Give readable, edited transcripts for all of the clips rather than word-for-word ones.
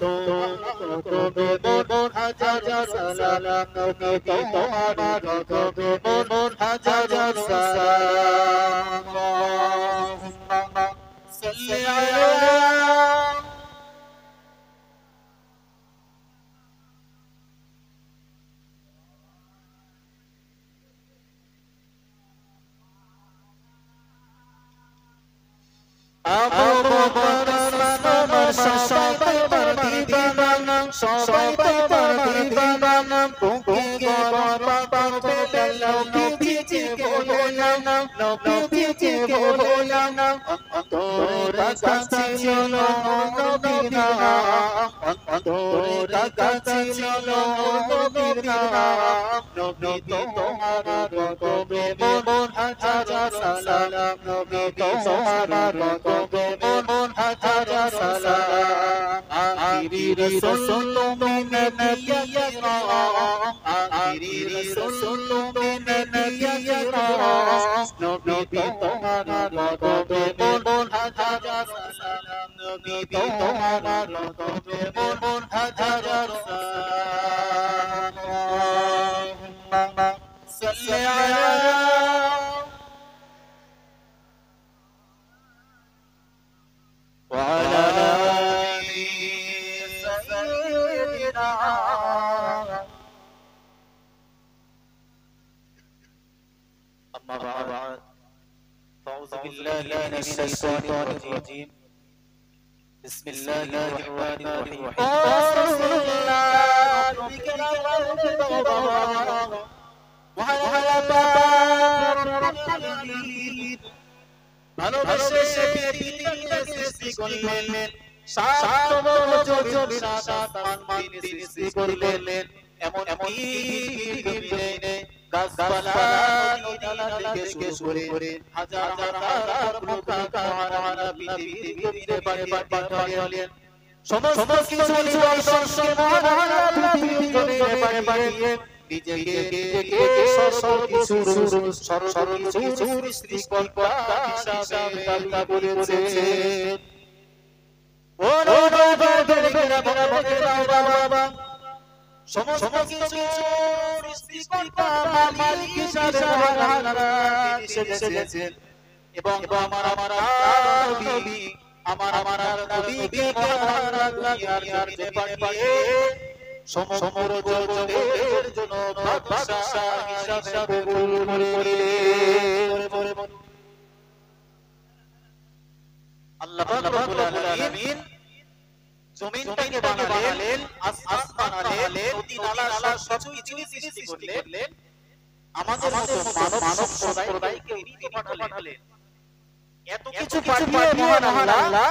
তুমি মন হাজার সালাম নবী তোমার তুমি মন হাজার সালাম আল্লাহুম্মা সাল্লি আলা আবু বকর আমার সবাই তোমার দিবানা সবাই তোমার দিবানা বুকে বরবাদ পেলে নবীজি বলে না নবীজি বলে না তোর কাছে ছিল নবীরা তোর কাছে ছিল নবীরা নবী তোমার কবে মন হাজার সালাম নবী তোমার কবে মন হাজার সালাম আখিরি রাসূল তুমি নবিয়্যিরা আখিরি রাসূল তুমি নবিয়্যিরা নবী তোমার কবে মন হাজার সালাম নবী তোমার কবে মন হাজার সালাম আল্লাহুম্মা সাল্লি আলা وعلى آل سيدنا أما بعد فأعوذ بالله من الشيطان الرجيم بسم الله الرحمن الرحيم ভালোবাসে পৃথিবীতে সৃষ্টি করলেন সাত বছর সাত আসমান তিনি সৃষ্টি করলেন এমন পৃথিবীতে গাছপালা নদী থেকে শুরু করে হাজার হাজার মহারা পৃথিবীতে পাঠালেন সমস্ত কিছু নিদর্শন মহারা পৃথিবীতে পাঠিয়ে নিজেকে সর্বকিছুর সৃষ্টিকর্তা হিসাবে দাবি করেছেন ও বাবা সমস্ত কিছু সৃষ্টিকর্তা মালিক হিসাবে এসেছেন এবং আমার নবী আমার নবীকে দুনিয়ার ব্যাপারে সমগ্র জগতের জন্য বাদশা হিসাবে কবুল করে আল্লাহ রাব্বুল আলামিন জমিনটাকে বানালেন আসমান বানালেন নদী নালা সবকিছু সৃষ্টি করলেন আমাদের মানব সম্প্রদায়কে তিনি পাঠালেন এত কিছু পাঠিয়ে মহান আল্লাহ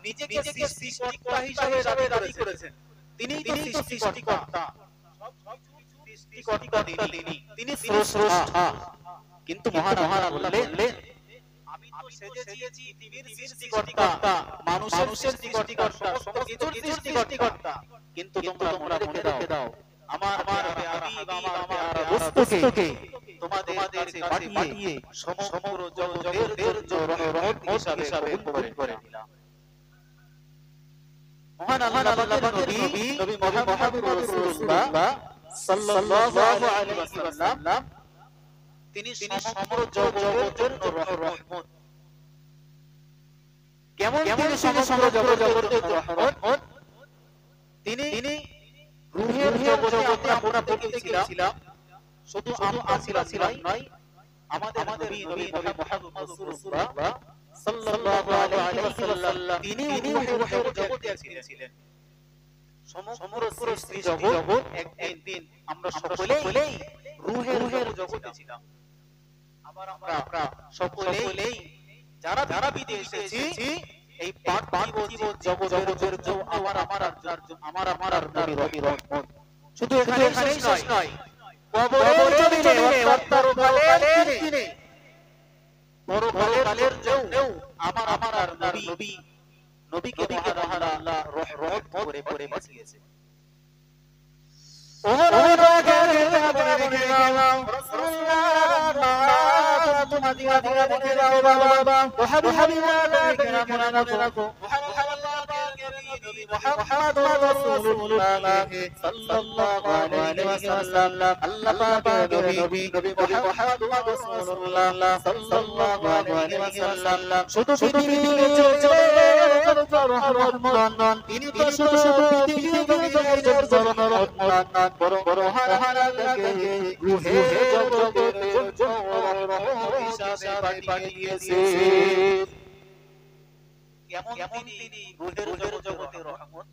নিজেকে সৃষ্টিকর্তা হিসাবে দাবি করেছেন তিনি সৃষ্টিকর্তা সৃষ্টিকর্তা তিনি স্রষ্টা কিন্তু মহান আল্লাহ বললেন আমি তো সেজেছি পৃথিবীর সৃষ্টিকর্তা মানুষের সৃষ্টিকর্তা সমস্ত কিছুর সৃষ্টিকর্তা কিন্তু তোমরা মনে রেখে দাও আমার হাবিব আমার বস্তুকে তোমাদের কাছে পাঠিয়ে সমগ্র জগতের জন্য রহমত হিসাবে কবুল করে নিলাম মহান আল্লাহর নবী মুহাম্মদ রাসূলুল্লাহ সাল্লাল্লাহু আলাইহি ওয়াসাল্লাম তিনি সমগ্র জগতের জন্য রহমত কেমন সমগ্র জগতের রহমত তিনি রূহের জগতে আমরা পড়তে গিয়েছিলাম শুধু আমরা ছিলাম নয় আমাদের নবী মুহাম্মদ রাসূলুল্লাহ সাল্লাল্লাহু আলাইহি ওয়াসাল্লাম তিনি রূহের জগতে ছিলেন সমগ্র সৃষ্টি জগৎ একদিন আমরা সকলেই রূহের জগতে ছিলাম আবার আমরা সকলেই যারা বিদেশে এসেছি এই পার্থিব জগতের জন্য আমার আর নবীর রহমত শুধু এখানেই শেষ নয় কবরের জমিনে পরকালের দিনে পরকালের জন্য আমার আর নবীকে মহান আল্লাহ রহমত করে বাঁচিয়েছে ও নবী রাসূলুল্লাহ মুহাম্মাদুর রাসূলুল্লাহ সাল্লাল্লাহু আলাইহি ওয়াসাল্লাম আল্লাহ পাকের নবী মুহাম্মাদুর রাসূলুল্লাহ সাল্লাল্লাহু আলাইহি ওয়াসাল্লাম শুধু পৃথিবীতে চলে রহমান তিনি তো শুধু পৃথিবীতে চলে রহমান বড় হারাকে রূহে জগতে হিসাবে পাঠিয়েছে কেমন তিনি রূহের জগতে রহমত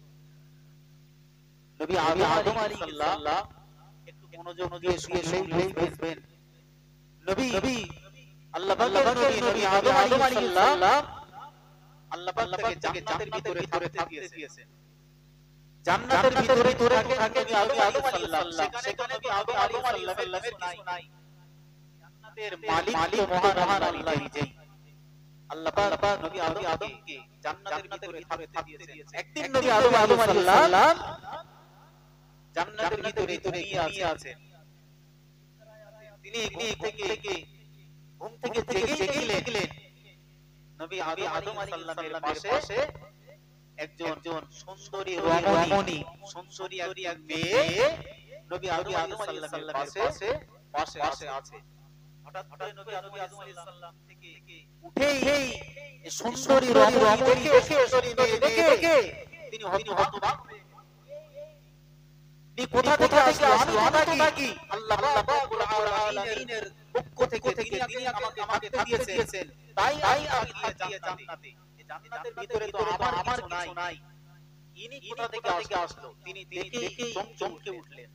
নবী আদম আলাইহিস সালাম একটু মনোযোগ দিয়ে শুনলেই বুঝবেন নবী আল্লাহ পাকের নবী আদম আলাইহিস সালাম আল্লাহ পাক তাকে জান্নাতের ভিতরে থাকতে দিয়েছেন জান্নাতের ভিতরে থাকে নবী আদম আলাইহিস সালাম সেখানে নবী আদম আলাইহিস সালামের কিছু নাই জান্নাতের মালিক মহান আল্লাহ নিজেই আল্লাহ পাক নবী আদমকে জান্নাতের ভিতরে থাকতে দিয়েছেন একদিন নবী আদম আলাইহিস সালাম জান্নাতের ভিতরে ঘুমিয়ে আছেন তিনি ঘুম থেকে জেগে নবী আদম আলাইহিস সালামের পাশে একজন সুন্দরী রমণী সুন্দরী এক মেয়ে নবী আদম আলাইহিস সালামের পাশে আছে হঠাৎ করে নবী আদম আলাইহিস সালাম থেকে উঠেই এই সুন্দরী রমণী দেখে তিনি হতবাক তিনি কোথা থেকে আসলো নাকি আল্লাহ রাব্বুল আলামিনের পক্ষ থেকে তিনি আমাকে থাকতে দিয়েছেন তাই আমি গিয়ে জান্নাতে এই জান্নাতের ভিতরে তো আমার কিছু নাই ইনি কোথা থেকে আসলো তিনি দেখে চমকে উঠলেন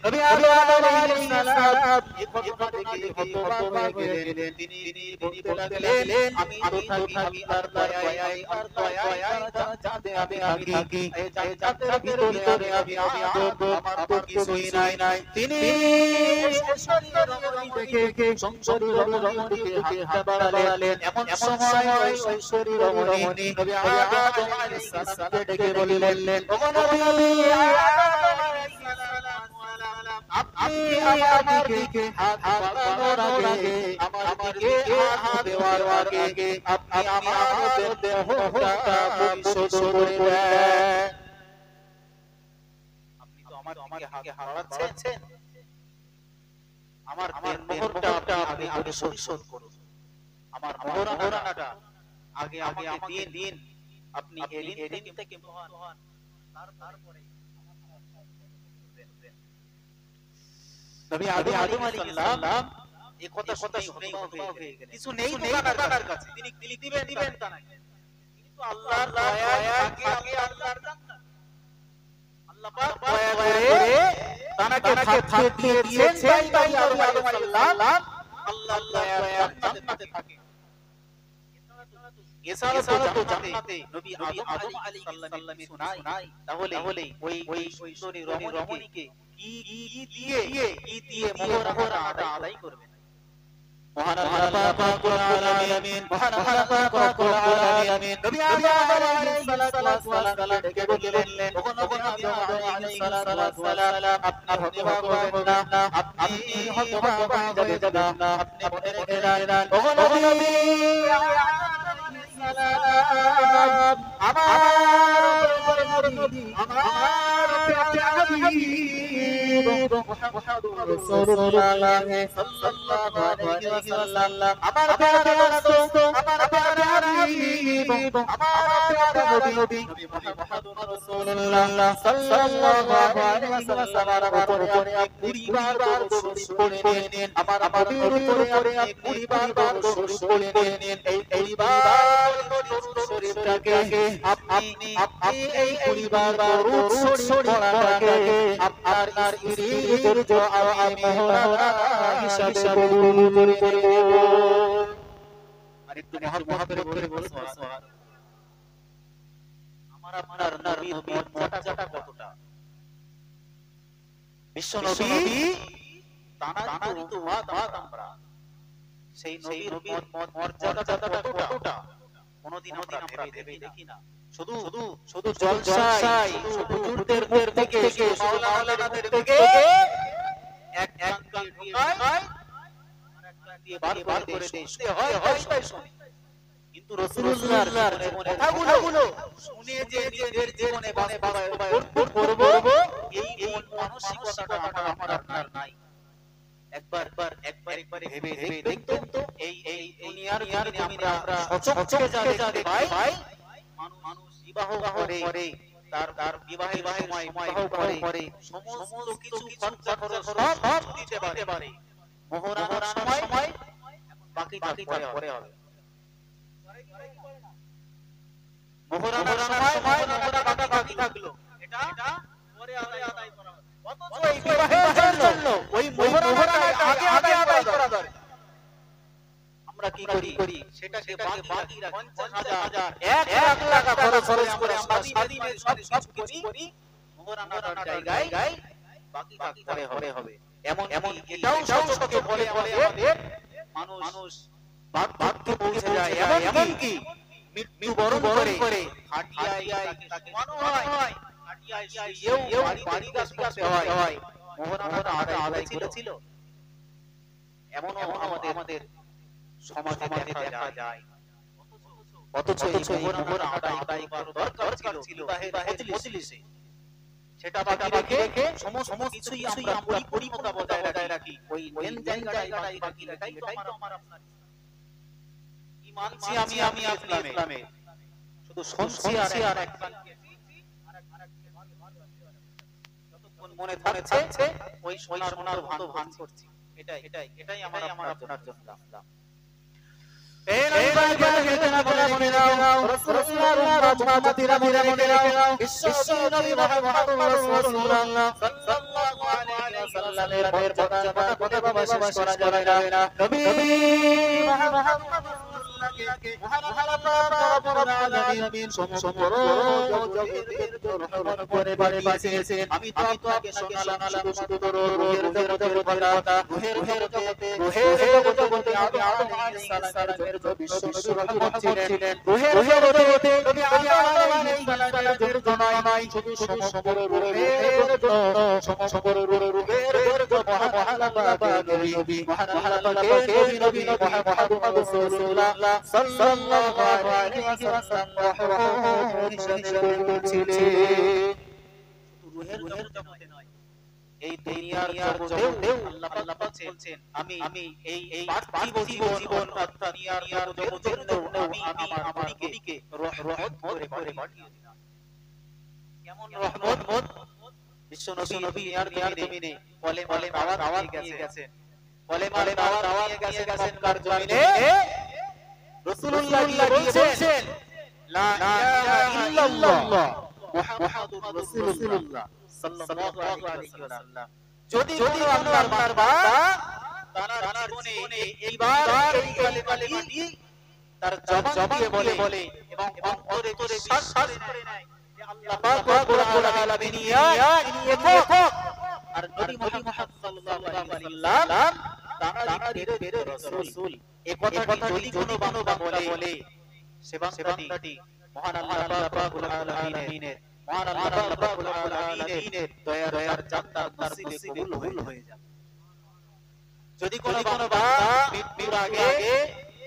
নবী আদম আলাইহিস সালাম এই ঘটনা দেখে হতবাক হয়ে গেলেন তিনি বলতে লাগলেন আমি তো থাকি আর দয়ায় যাতে আমি থাকি এই জান্নাতের ভিতরে আমি আমার তো কিছুই নাই তিনি সংসারী রমণী দেখে সংসারী রমণীকে হাত বাড়ালেন এমন সময় সংসারী রমণী নবী আদম আলাইহিস সালামকে ডেকে বললেন ও নবী আপনি আমার দিকে হাত বাড়ানোর আগে আমার দিকে হাত দেওয়ার আগে আপনি আমাদের দেহটা পরিশোধ করে দেন আপনি তো আমার দিকে হাত বাড়াচ্ছেন আমার মোহরটা আপনি আগে পরিশোধ করুন আমার মোহরানাটা আগে আমাকে দিন আপনি এদিন থেকে মহান তারপরে নবী আদম আলাইহিস সালাম এই কথা শুনেই হতবাক হয়ে গেলেন কিছু নেই তার কাছে তিনি দিবেন তা না কিন্তু আল্লাহর দয়া থাকে আল্লাহর জান্নাত আল্লাহ পাক দয়া করে তানাকে থাকতে দিয়েছেন তাই আদম আলাইহিস সালাম আল্লাহর দয়া জান্নাতে থাকে এছাড়া তো জান্নাতে নবী আদম আলাইহিস সালামের শোনাই তাহলে ওই সুন্দরী রমণীকে কি দিয়ে মোহরানা আদায় করবেন মহান আল্লাহ পাকুল আলামিন মহান আল্লাহ পাকুল আলামিন নবী আদম আলাইহিস সালাম ডেকে বললেন ওগো নবী আদম আলাইহিস সালাম আপনি হতবাক হবেন না আপনি হতবাক হয়ে যাবেন না আপনি মনে রাখবেন ওগো নবী আলাইহিস সালাম আমার নবী আমার হাবিব মুহাম্মদুর রাসূলুল্লাহ সাল্লাল্লাহু আলাইহি ওয়াসাল্লাম আমার প্যারা রাসূল আমার প্যারা হাবিব আমার নবী মুহাম্মদুর রাসূলুল্লাহ সাল্লাল্লাহু আলাইহি ওয়াসাল্লাম আমার উপরে আপনি 20 বার দরুদ পড়ে নিন আমার নবীর উপরে আপনি 20 বার দরুদ পড়ে নিন এই 20 বার দরুদ শরীফটাকে আপনি এই 20 বার দরুদ শরীফ পড়াটাকে আপনার স্ত্রীর জন্য আমি মোহরানা হিসাবে কবুল করে নেব। আরেকটু মহব্বত করে বলুন সুবহানাল্লাহ। আপনার নবীর মর্যাদাটা কতটা। বিশ্ব নবী তানারই তো উম্মত আমরা, সেই নবীর মর্যাদাটা কতটা কোনদিন আমরা ভেবে দেখি না। শুধু শুধু জলসায়, শুধু হুজুরদের মুখ থেকে, মাওলানাদের থেকে এক গান দিয়ে ঢোকায়, আরেক দিয়ে বার করে দেয়, শুনতে হয় তাই শুনি। কিন্তু রাসূলুল্লাহর জীবনের কথাগুলো শুনে যে নিজের জীবনে বাস্তবায়ন করব, এই মানসিকতাটা আমার আপনার নাই। একবার ভেবে দেখুন তো, এই দুনিয়ার জমিনে আমরা সচক্ষে যা দেখি ভাই, মানুষ বিবাহ করে, তার বিবাহের সময় করে সমস্ত কিছু খরচা সব দিতে পারে, মোহরানার সময় বাকি পরে হবে। মোহরানার সময় মোহরানাটা বাকি থাকলো, এটা পরে আদায় করা হবে। অথচ এই বিবাহের জন্য ওই মোহরানাটা আগে আদায় করা দরকার। আমরা কি করি, সেটাকে বাকি রাখি 50,000 1 লাখ টাকা খরচ করে আমরা স্বাধীনে সব করি, মোহরানার জায়গায় বাকি পরে হবে। এমন এটাও সচক্ষে বলে আমাদের মানুষ বাক্যে পৌঁছে যায়, এমন কি মৃত্যুবরণ করে হাটিয়ায় তাকে মানো হয়, হাটিয়ায় শুয়েও বাড়ি কাজ করতে হয়, মোহরানাটা আদায় করেছিল। এমনও আমাদের সমাজে দেখা যায়। অথচ এই মোহরানাটা আদায় করার দরকার ছিল বিবাহের মজলিসে, সেটা বাকি রেখে সমস্ত কিছুই আমরা পরিমতা বজায় রাখি, ওই জায়গাটাই বাকি রাখি। এটাই তো আমার আপনার কি মানছি আমি ইসলামে, শুধু শুনছি আর এক যতক্ষণ মনে থাকছে ওই সোনার মতো ভান করছি। এটাই আমার আপনার জন্য। আমি তো আপনাকে শোনালাম শুধু রুহের জগতের কথা, রুহের জগতে আদম আলাইহিস সালামের বিশ্ব রহমত ছিলেন, রুহের জগতে নবী আদম আলাইহিস সালামের জন্য নয়, শুধু সমগ্র রুহের মহান আল্লাহ পাকের নবী, মহান আল্লাহ পাকের নবী মুহাম্মদ রাসূলুল্লাহ সাল্লাল্লাহু আলাইহি ওয়াসাল্লাম রুহের জগতে নয়, এই দুনিয়ার জগতেও আল্লাহ পাক বলছেন আমি এই পার্থিব জীবন অর্থাৎ দুনিয়ার জগতের জন্য আমি আমার নবীকে রহমত করে পাঠিয়ে দিলাম। কেমন রহমত? বিশ্ব নবী দুনিয়ার জমিনে বলে দাওয়াত দিয়ে গেছেন, বলে দাওয়াত দিয়ে গেছেন কার জমিনে? রাসূলুল্লাহ বলেছেন লা ইলাহা ইল্লাল্লাহ মুহাম্মাদুর রাসূলুল্লাহ সাল্লাল্লাহু আলাইহি ওয়াসাল্লাম। যদি আপনার বান্দা তার জীবনে এইবার এই কালিমাটি তার জবান দিয়ে বলে এবং অন্তরে বিশ্বাস করে নেয় যে আল্লাহ পাক রব্বুল আলামিন ইনি একক, আর নবী মুহাম্মদ সাল্লাল্লাহু আলাইহি ওয়াসাল্লাম তারই রাসূল, এই কথাটি যদি কোনো বান্দা বলে, সে বান্দাটি মহান আল্লাহ পাক রব্বুল আলামিনের দয়ার জান্নাত নসিবে কবুল হয়ে যাবে। যদি কোনো বান্দা মৃত্যুর আগে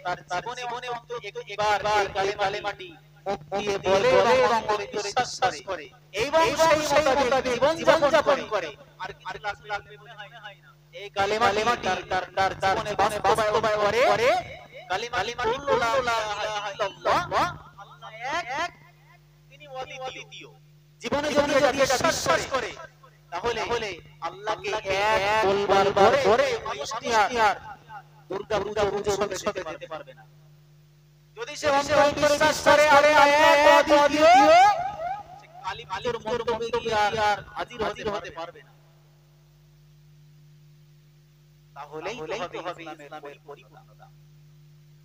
তার জীবনে অন্তত একবার কালিমাটি মুখ দিয়ে বলে এবং অন্তরে বিশ্বাস করে এবং সেই মোতাবেক জীবন যাপন করে, আর কিছু লাগবে মনে হয় না। এই কালিমাটি তার জীবনে বাস্তবায়ন করে, কালিমাটি লা ইলাহা ইল্লাল্লাহ আল্লাহ এক, তিনি অদ্বিতীয়। জীবনে যদি বিশ্বাস করে তাহলে আল্লাহকে এক বলবার পরে মানুষটি আর দুর্গা পূজা উৎসবে যেতে পারবে না। যদি সে অন্তরে বিশ্বাস করে আরে এক অদ্বিতীয়, সে কালিমার মণ্ডপে আর হাজির হতে পারবে না। তাহলেই তো হবে ইসলামের পরিপূর্ণতা।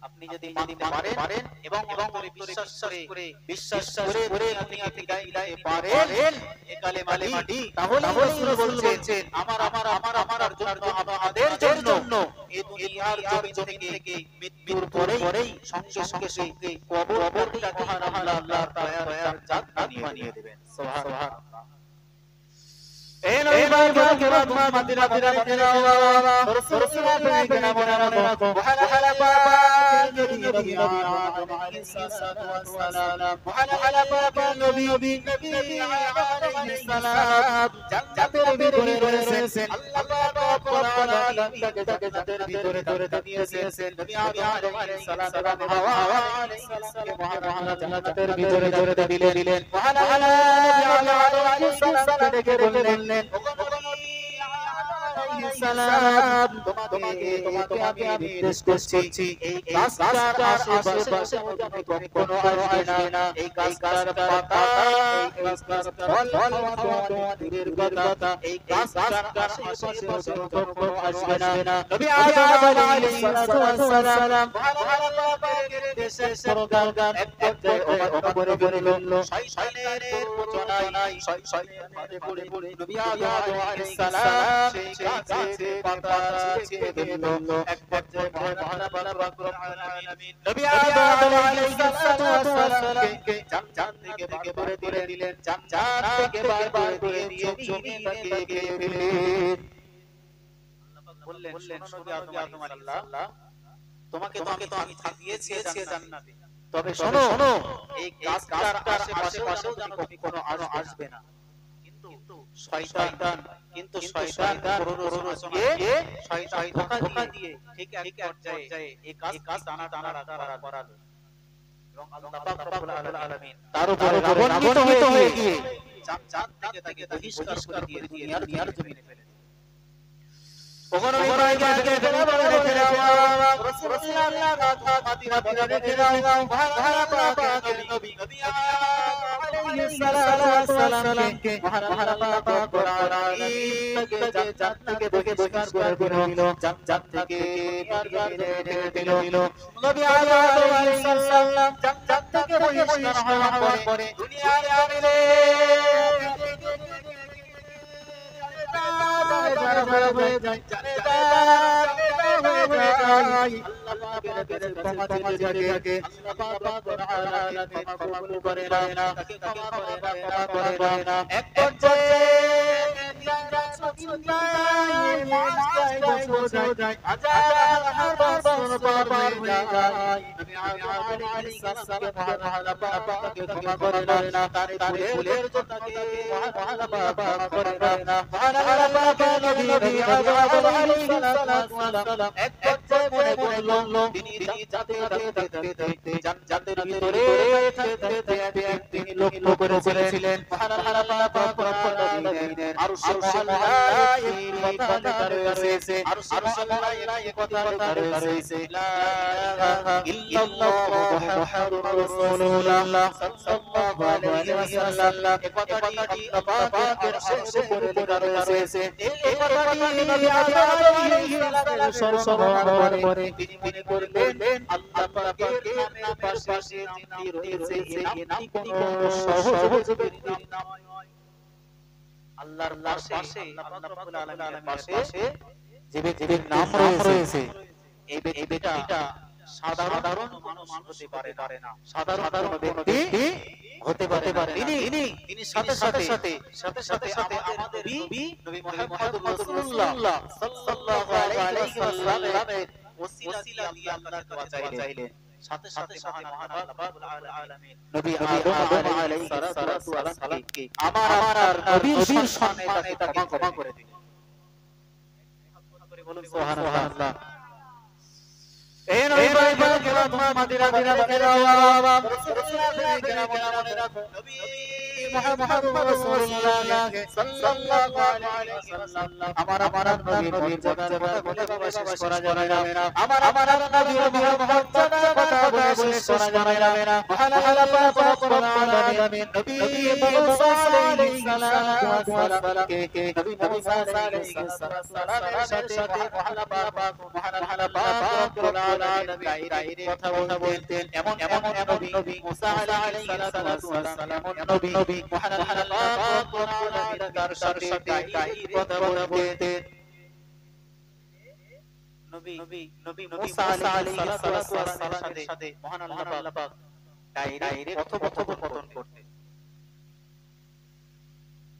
আপনি যদি মানতে পারেন এবং অন্তরে বিশ্বাস করে আপনি বিদায় পারেন এ কালেমাটি, তাহলে রাসূল বলছেন আমার জন্য আমাদের জন্য এই দুনিয়ার জমিন থেকে মৃত্যুর পরেই সঙ্গে সঙ্গে কবরটা মহান আল্লাহর দয়ার জান্নাত বানিয়ে দেবেন। সুবহানাল্লাহ। এই নবী বারবার কেরাত মাদিনা রাসূলুল্লাহ কে নাম রাখো ওয়ালা পাক নবী আদম আলাইহিস সালাম ওয়ালা পাক নবী আলাইহিস সালাম জান্নাতের ভিতরে রয়েছেন আল্লাহ পাক রব্বুল আলামিন তাকে জান্নাতের ভিতরে দিয়েছেন নবী আদম আলাইহিস সালাম এবং হাওয়া আলাইহিস সালামকে মহান জান্নাতের ভিতরে দিলেন ওয়ালা নবী আদম আলাইহিস সালাম থেকে বললেন তোমাকে আমি নির্দেশ করছি এই গাছটার আশেপাশে তুমি কখনো আসবে না এই গাছটার পাতা এই গাছটার ফল দূরের কথা এই গাছটার আশেপাশে তুমি কখনো আসবে না নবী আদম আলাইহিস সালাম পাকের দেশে সরকার এক অপরে বলল শয়তানের প্রচনায় শয়তানের পড়ে নবী আদম আলাইহিস সালাম সেই গাছে পাতা ছিঁড়ে দিল এক পর্যায়ে মহান রব্বুল আলামিন নবী আদম আলাইহিস সালামকে জান্নাত থেকে বের করে দিলেন জান্নাত থেকে বার করে দিয়ে জমিনে লাগিয়ে দিলেন। আল্লাহ বললেন নবী আদম আলাইহিস সালাম তোমাকে তো আমি দিয়েছি জান্নাতে, তবে শোনো এই গাছটার আশেপাশেও যেন তুমি কোনো আসবে না। কিন্তু শয়তান ধোঁকা দিয়ে ঠিক এক পর্যায়ে এই গাছ দানা করালো এবং আল্লাহ পাক রব্বুল আলামিন তার উপরে রাগান্বিত হয়ে গিয়ে জান্নাত থেকে তাকে বহিষ্কার করে দিয়ে দুনিয়ার জমিনে ফেলে দিলেন। ওখানে রেখে রাসূলুল্লাহ মাদিনা রেখে দাও ভাড়া পাকের নবী আলাইহিস সালামকে মহান পাক রব্বুল আলামিন তাকে জান্নাত থেকে বহিষ্কার করে দিল জান্নাত থেকে ঢেকে দিল নবী আলাইহিস সালাম জান্নাত থেকে বহিষ্কার হওয়ার পরে দুনিয়ার আমিরে জান্নাতের ভিতরে তিনি লক্ষ্য করেছিলেন তিনি মনে করলেন আল্লাহ পাকের নামের পাশে নামটি রয়েছে এই নামটি কোনো সহজ নাম নয়। আল্লাহর পাশে আল্লাহ রাব্বুল আলামিনের পাশে যে ব্যক্তির নাম রয়েছে এই ব্যক্তিটা সাধারণ মানুষ হতে পারে না, সাধারণ ব্যক্তি হতে পারে। তিনি সাথে সাথে আমাদের নবী মুহাম্মদ রাসূলুল্লাহ সাল্লাল্লাহু আলাইহি ওয়াসাল্লামের ওসিলা দিয়ে আল্লাহর কাছে চাইলেন। সাথে মহান রব্বুল আলামিন নবী আদম আলাইহিস সালামকে আমার আর নবীর সম্মানে তাকে ক্ষমা করে দিলেন। বলুন সুবহানাল্লাহ। এই নবী পাকের মাদিনা রেখে দাও রাসূলুল্লাহ কে মনে রাখো নবী মুহাম্মদুর রাসূলুল্লাহ সাল্লাল্লাহু আলাইহি ওয়াসাল্লাম আমার নবীর মর্যাদার কথা বলে শেষ করা যাবে না আমার নবীর মর্যাদার কথা বলে শেষ করা যাবে না মহান আল্লাহ পাক রব্বুল আলামিন নবী মুসা আলাইহিস সালাম কে নবী মুসা আলাইহিস সালামের সাথে মহান আল্লাহ পাক রব্বুল আলামিন কথা বলতেন এমন নবী মুসা আলাইহিস সালাম নবী মহান আল্লাহ পাক রব্বুল আলামিন তার সাথে কথা বলতেন নবী মুসা আলাইহিস সালামের সাথে মহান আল্লাহ পাক ডাইরেক্ট কথোপকথন করতেন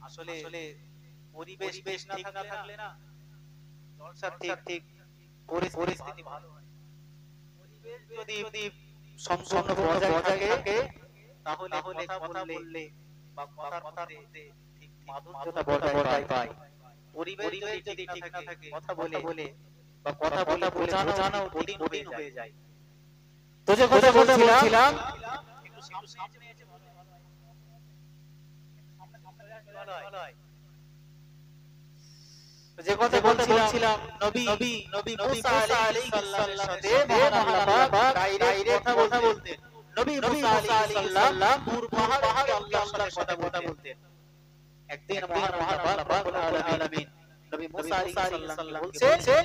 আসলে পরিবেশ বেশ ঠিক না থাকলে না জলসা ঠিক পরিস্থিতি ভালো হয় পরিবেশ যদি সম্পূর্ণ বজায় থাকে তাহলে কথা বললে বা কথার মধ্যে ঠিক মাধুর্যতা বজায় পায় পরিবেশ যদি ঠিক না থাকে কথা বলে বা কথা বলে বোঝানো কঠিন হয়ে যায় তো যে কথা বলছিলাম একটু সামনে এসে ভালো হয় যে কথা বলছিলাম নবী মুসা আলাইহিস সালামের সাথে মহান আল্লাহ পাক ডাইরেক্ট কথা বলতেন নবী মুসা আলাইহিস সালাম দূর পাহাড়ে আল্লাহর সাথে কথা বলতেন একদিন মহান আল্লাহ পাক রব্বুল আলামিন নবী মুসা আলাইহিস সালাম বলছেন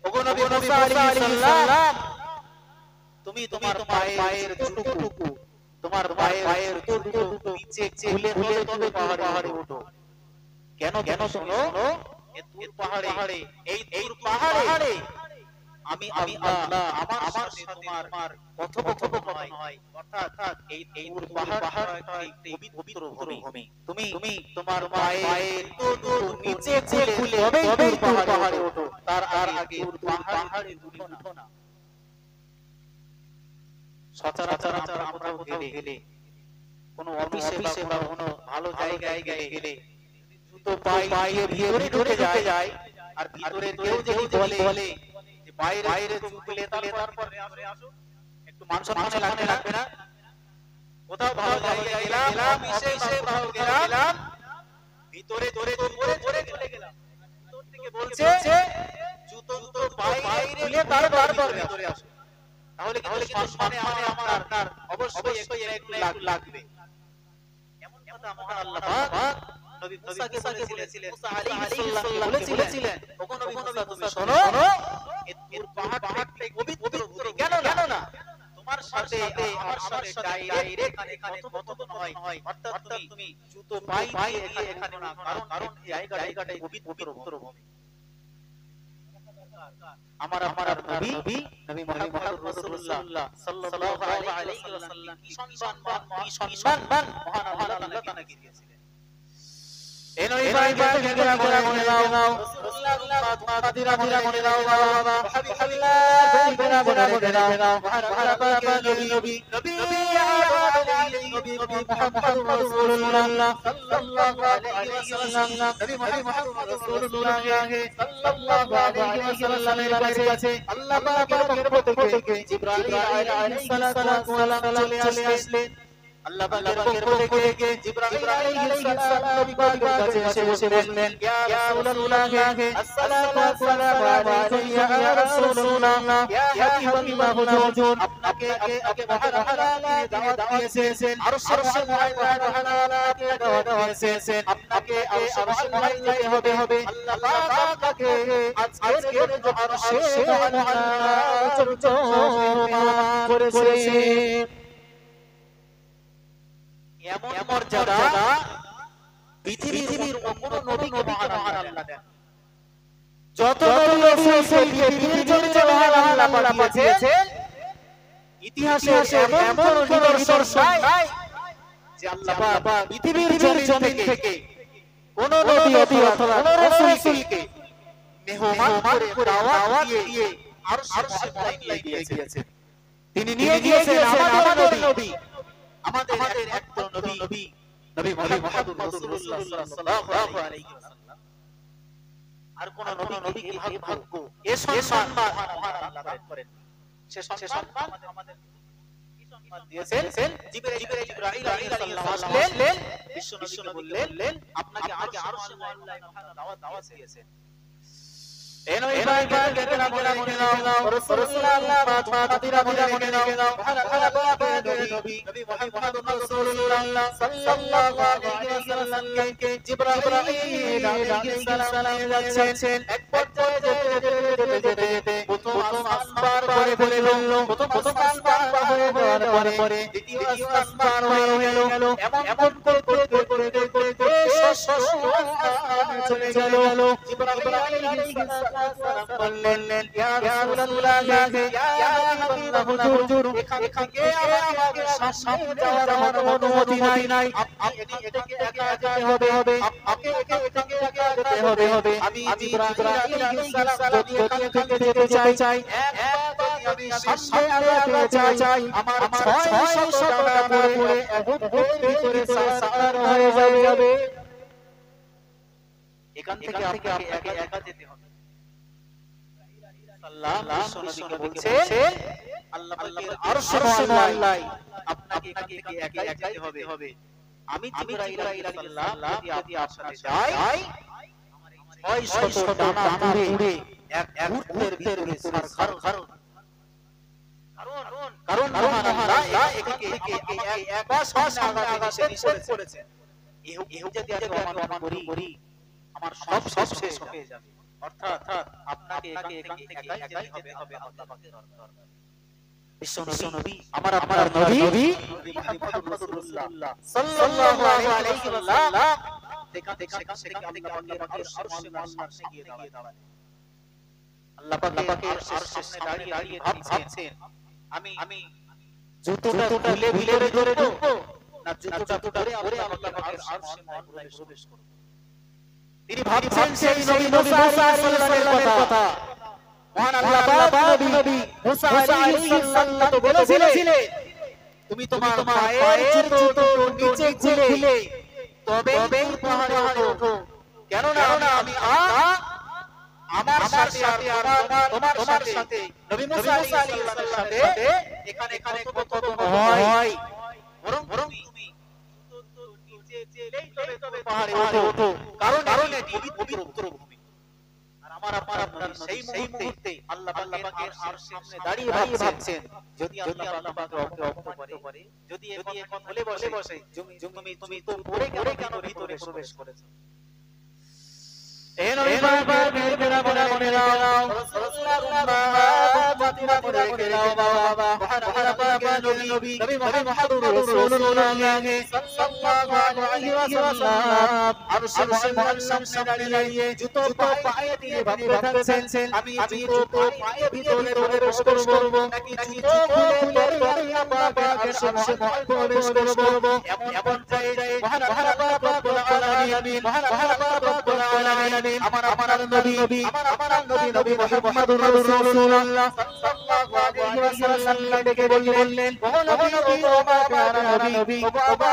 ওগো নবী মুসা আলাইহিস সালাম তুমি তোমার পায়ের টুকু তোমার পায়ের টুকু নিচে খুলে তবে পাহাড়ে ওঠো কেন শোনো এই তুর পাহাড়ে এই পাহাড়ে আমি আল্লাহ আমার সাথে তোমার কথোপকথন হয় অর্থাৎ এই তুর পাহাড় একটি পবিত্র ভূমি তুমি তোমার পায়ের টুকু নিচে খুলে তবে পাহাড়ে ওঠো তার আগে পাহাড়ে উঠো না সচরাচর আমরা কোথাও গেলে কোনো অফিসে বা কোনো ভালো জায়গায় গেলে জুতো পায়ে ভিতরে ঢুকে যায় আর ভিতরে কেউ যদি বলে যে বাইরে জুতো খুলে তারপর আসো একটু মান সম্মানে লাগবে না কোথাও ভালো জায়গায় গেলাম অফিসে ভালো গেলাম ভিতরে পরে চলে গেলাম ভিতর থেকে বলছে জুতো বাইরে খুলে তারপর ভিতরে আসো তাহলে কিন্তু সম্মানে আপনার অবশ্যই একটু লাগবে এমন কথা মহান আল্লাহ পাক নবী মুসাকে বলেছিলেন মুসা আলাইহিস সালাম বলেছিলেন ওগো নবী মুসা তুমি শোনো এই তুর পাহাড়টি পবিত্র ভূমি কেন না তোমার সাথে আমার সাথে ডাইরেক্ট এখানে কথোপকথন হয় অর্থাৎ তুমি জুতো পায়ে এখানে না কারণ এই জায়গাটাই পবিত্র ভূমি আমার নবী মুহাম্মদ রাসূলুল্লাহ সাল্লাল্লাহু আলাইহি ওয়াসাল্লাম কি সম্মান মহান আল্লাহ তাআলাকে দিয়েছিলেন এই নবী পাকের গেরা মনে দাও রাসূলুল্লাহ ফাতিরা মনে দাও বাবা হাবিবাল্লাহ গেরা দাও মহান পাকের নবী মুহাম্মদ রাসূলুল্লাহ সাল্লাল্লাহু আলাইহি ওয়াসাল্লাম নবী মুহাম্মদ রাসূলুল্লাহ সাল্লাল্লাহু আলাইহি ওয়াসাল্লামের কাছে আল্লাহ পাকের পক্ষ থেকে জিবরাইল আলাইহিস সালাতু চলে আসলেন আল্লাহ পাকের পক্ষ থেকে জিবরাইল আলাইহিস সালাম নবী পাকের কাছে এসে বললেন ইয়া রাসূলুল্লাহ আসসালাতু ওয়াসসালামু আলাইকা ইয়া রাসূলুল্লাহ ইয়া হাবিবাল্লাহ হুজুর আপনাকে মহান আল্লাহ দাওয়াত দিয়েছেন আরশের মহান আল্লাহকে দাওয়াত দিয়েছেন আপনাকে আরশের মহান যেতে হবে আল্লাহ পাক তাকে আজকের আরশের মহান আল্লাহ করেছে এমন মর্যাদা পৃথিবীর কোনো নবীকে মহান আল্লাহ দেন যত নবী রাসূলকে পৃথিবীর জন্য মহান আল্লাহ পাঠিয়েছেন ইতিহাসে এমন কোনো নিদর্শন নাই যে আল্লাহ পাক পৃথিবীর জমিন থেকে কোন নবী অথবা কোন রাসূলকে মেহমান করে দাওয়াত দিয়ে আরশের মহান নিয়ে গিয়েছেন তিনি নিয়ে গিয়েছেন আমাদের নবী আমাদের একজন নবী মুহাম্মদ রাসূলুল্লাহ সাল্লাল্লাহু আলাইহি ওয়াসাল্লাম আর কোন নবী কি ভাগ্য এ সম্মান মহান আল্লাহ দান করেন সে সম্মান আমাদের দিয়েছেন জিবরাইল আলাইহিস সালাম আসলেন বিশ্ব নবীকে বললেন আপনাকে আরশ আল্লাহ দাওয়াত দিয়েছেন এনো ইব্রাহিম কে নাম নাও রাসূলুল্লাহ ফাতিরা মনে নাও নবী মুহাম্মদ রাসূলুল্লাহ সাল্লাল্লাহু আলাইহি ওয়াসাল্লাম কে জিবরাইল আলাইহিস সালাম যাচ্ছেন এক পর্যায়ে যেতে প্রথম আসমান পরে বলল প্রথম আসমান হয়ে যাওয়ার পরে দ্বিতীয় আসমান হয়ে গেল এমন করতে চলে গেল জিবরাইল আলাইহিস সালাম বললেন ইয়া রাসূলুল্লাহ ইয়া হাবিবাল্লাহ হুজুর এখানে থেকে আমাকে সামনে যাওয়ার অনুমতি নাই আপনি এটাকে একা যেতে হবে আপনি এটাকে একা যেতে হবে আমি জিবরাইল আলাইহিস সালাম যদি এখান থেকে যেতে চাই আমি সামনে আগাতে চাই আমার 600 টাকা পড়ে ভিতরে সার হয়ে যাবে এখান থেকে আপনাকে একা যেতে হবে আল্লাহ নবীকে বলছেন আল্লাহ পাকের আরশের আল্লাহ আপনাকে এখান থেকে একা যেতে হবে আমি জিবরাইল আলাইহিস সালাম যদি আপনার সাথে যাই 600 টাকা পুড়ে এক মুহূর্তের ভিতরে সার কারণ আল্লাহ এখানে একবার সামনে আগাতে করেছেন এই যদি আজ অমান্য করি আমার সব শেষ হয়ে যাবে অর্থাৎ আপনাকে এখান থেকে একাই যেতে হবে আল্লাহ পাকের দরবারে বিশ্ব নবী আমার আপনার নবী মুহাম্মদ রাসূলুল্লাহ সাল্লাল্লাহু আলাইহি ওয়াসাল্লাম সেখান থেকে আল্লাহ পাকের আরশের সামনে গিয়ে দাঁড়ালেন আল্লাহ পাকের আরশের সামনে দাঁড়িয়ে ভাবছেন আমি জুতোটা খুলে ভিতরে ঢুকবো না জুতোটা পরে আল্লাহ পাকের আরশের মহল্লায় প্রবেশ করব তিনি ভাবছেন সেই নবী মুসা আলাইহিস সালামের কথা মহান আল্লাহ পাক নবী মুসা আলাইহিস সালাম তো বলেছিলেন তুমি তোমার পায়ের জুতো নিচে খুলে তবেই পাহাড়ে ওঠো কেন না আমি আমার সাথে আর তোমার সাথে নবী মুসা আলাইহিস সালামের সাথে এখানে কত হয় বরং তুমি তবে পাহাড়ে ওঠো কারণ এটি পবিত্র ভূমি আর আমার আপনার সেই মুহূর্তে আল্লাহ পাকের আরশের সামনে দাঁড়িয়ে ভাবছেন যদি আল্লাহ পাক রক্ষা করে যদি এখন বলে বসে তুমি তো পড়ে কেন ভিতরে প্রবেশ করেছো এনো ইবাদত মেরা মনে নাও রাসূলুল্লাহ ফাতিমা করে নাও বাবা মহান পাক নবী মুহাম্মদ রাসূলুল্লাহ সাল্লাল্লাহু আলাইহি ওয়াসাল্লাম আরশের সামনে দাঁড়িয়ে জুতো পায়ে দিয়ে ভাবছেন আমি জুতো পায়ে ভিতরে প্রবেশ করব নাকি জুতো খুলে আল্লাহ পাকের আরশের প্রবেশ করব এমন জায়গায় মহান পাক রব্বুল আলামিন মহান পাক রব্বুল আলামিন আমার নবী মুহাম্মদুর রাসূলুল্লাহ সাল্লাল্লাহু আলাইহি ওয়াসাল্লাম ডেকে বললেন ও নবী ও আমার নবী ও বাবা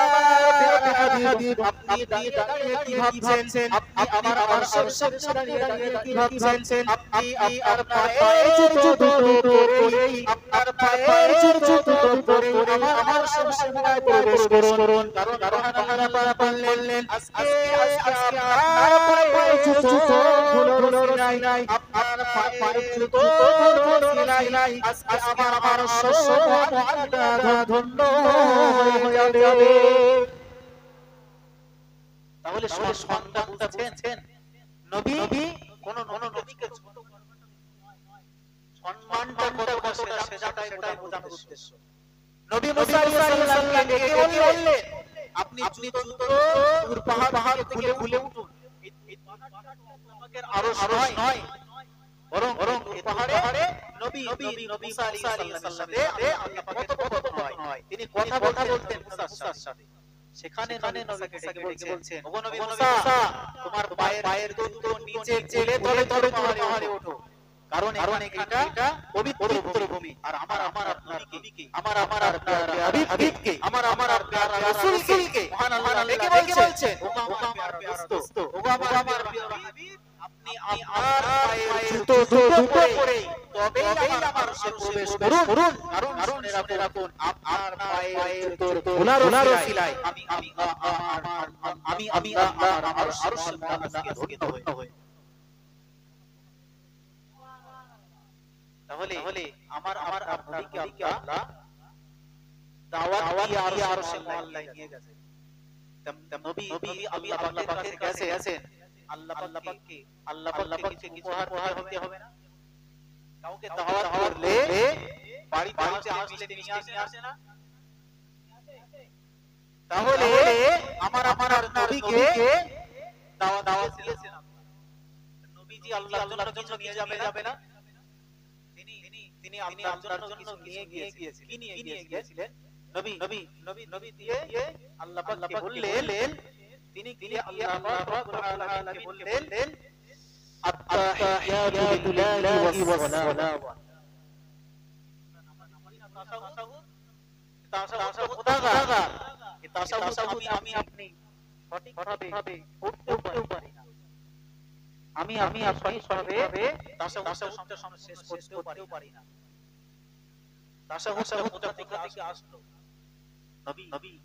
হাবিব আপনি দাঁড়িয়ে কি ভাবছেন আপনি আমার আরশের সামনে দাঁড়িয়ে কি ভাবছেন আপনি আপনার পায়ের জুতো পরে আপনার পায়ের জুতো পরে আমার আরশের সামনে প্রবেশ করুন কারণ আল্লাহ পাক বললেন আজকে আপনার পায়ের জুতো নাই আপনার পায়ের জুতো নাই আজকে আমার শস্য ধন্য হয়ে যাবে তাহলে সম্মানটা বুঝছেন নবী কোন নবীকে ছোট সম্মানটা কতটা সেটাই বোঝানোর উদ্দেশ্য নবী মুসা আলাইহিস সালামকে ডেকে বললেন আপনি জুতো পাহাড় থেকে খুলে উঠুন আরশ নয় বরং পাহাড়ে নবী মুসা আলাইহিস সালামের সাথে আল্লাহ পাকের কথোপকথন হয় তিনি কথা বলতেন মুসার সাথে সেখানে নবীকে ডেকে বলছেন ওগো নবী মুসা তোমার পায়ের জুতো নিচে চেলে তবে পাহাড়ে ওঠো কারণ এটা পবিত্র ভূমি আর আমার আপনার নবীকে আমার আপনার হাবিবকে আমার আপনার রাসূলকে মহান আল্লাহ ডেকে বলছেন ওগো আমার প্রিয় দোস্ত ওগো আমার প্রিয় হাবিব আপনি আপনার পায়ের জুতো পরে তবেই আমার আরশে প্রবেশ করুন। কারণ শুনে রাখুন আপনার পায়ের জুতোর ধুলার ওসিলায় আমি আল্লাহ আমার আরশে মুআজ্জাজকে ধন্য হই। তাহলে আমার নবীকে আল্লাহ দাওয়াত দিয়ে আরশে মুআল্লায় নিয়ে গেছে। নবী আল্লাহ পাকের কাছে গেছেন, আল্লাহ পাককে কিছু উপহার দিতে হবে না? কাউকে দাওয়াত করলে বাড়িতে আসলে মিষ্টি নিয়ে আসে না? তাহলে আমার আপনার নবীকে দাওয়াত দিয়েছেন আপনারা। নবীজি আল্লাহর জন্য কিছু নিয়ে যাবে না? তিনি আল্লাহর জন্য নিয়ে গিয়েছিলেন। কি নিয়ে গিয়েছিলেন? নবী দিয়ে আল্লাহ পাককে বললেন, তিনি আল্লাহ রাব্বুল আলামিনকে বললেন আত-তাহিয়াতু লিল্লাহি ওয়াস-সালাওয়াত। তাসাউদ খোদাগা এই তাসাউদ আমি আপনি সঠিকভাবে পড়তেও পারি না। আমি সঠিকভাবে তাসাউদটা শেষ করতেও পারি না। তাসাউদটা কোথা থেকে আসলো?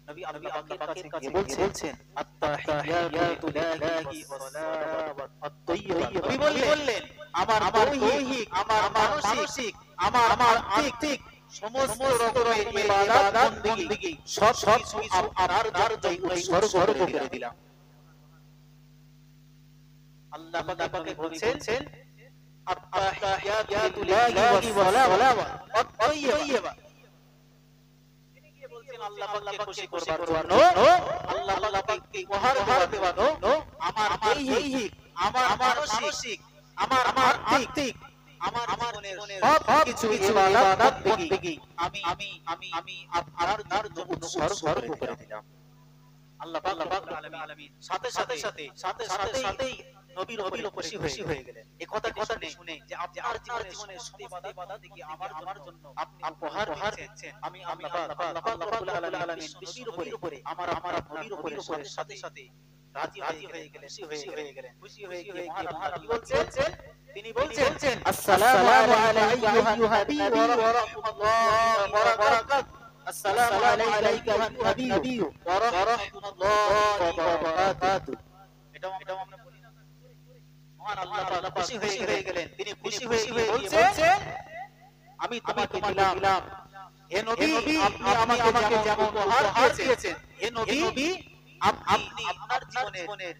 নবী আল্লাহ পাকের কাছে বলছেন আত-তাহিয়াতু লিল্লাহি ওয়াস-সালাওয়াত আত-তাইয়্যিবাত। নবী বললেন আমার দৈহিক, আমার মানসিক, আমার আত্মিক সমস্ত রকমের ইবাদত বন্দেগী সব আপনার জন্য উৎসর্গ করে দিলাম। আল্লাহ পাক বলছেন আত-তাহিয়াতু লিল্লাহি ওয়াস-সালাওয়াত আত-তাইয়্যিবাত। আল্লাহ পাককে খুশি করবার জন্য, আল্লাহ পাককে উপহার দেওয়ার জন্য আমার দৈহিক, আমার মানসিক, আমার আত্মিক, আমার জীবনের সব কিছু ইবাদত বন্দেগী আমি আপনার জন্য উৎসর্গ করে দিলাম। আল্লাহ পাক রব্বুল আলামিন সাথে সাথেই নবীর খুশি হয়ে গেলেন। এই কথাটি শুনে যে আপনার জীবনের সব ইবাদত দেখি আমার জন্য আপনি উপহার দিচ্ছেন, আমি আল্লাহ পাক রব্বুল আলামিন নবীর উপরে আমার নবীর উপরে সাথে রাজি হয়ে গেলেন, খুশি হয়ে গিয়ে মহান আল্লাহ কি বলছেন? তিনি বলছেন আসসালামু আলাইকা আইয়ুহান নবী ওয়া রাহমাতুল্লাহি ওয়া বারাকাতুহু। আসসালামু আলাইকা আইয়ুহান নবী ওয়া রাহমাতুল্লাহি ওয়া বারাকাতুহু। এটাও আমরা বলি না? মহান আল্লাহ তাআলা খুশি হয়ে গেলেন। তিনি খুশি হয়ে বলছেন আমি তোমাকে দিলাম হে নবী, আপনি আমাকে যেমন উপহার দিয়েছেন, হে নবী আপনি আপনার জীবনের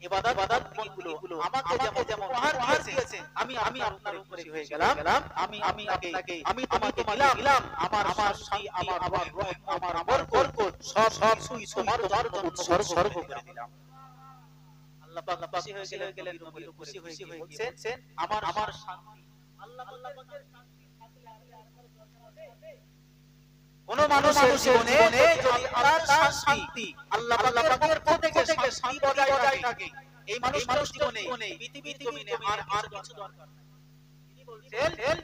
ইবাদত গুলো আমাকে যেমন উপহার দিয়েছেন, আমি আপনার উপরে খুশি হয়ে গেলাম। আমি তোমাকে দিলাম আমার শান্তি, আমার রহমত, আমার বরকত সব তোমার জন্য উৎসর্গ করে দিলাম। আল্লাহ পাক খুশি হয়ে গেলেন, নবীর খুশি হয়ে বলছেন আমার শান্তি। আল্লাহ পাকের শান্তি থাকলে আর কারো দরকার আছে? কোন মানুষের জীবনে যদি তার শান্তি আল্লাহ পাকের পক্ষ থেকে শান্তি বজায় থাকে, এই মানুষের জীবনে পৃথিবীর জমিনে আর কিছু দরকার নাই।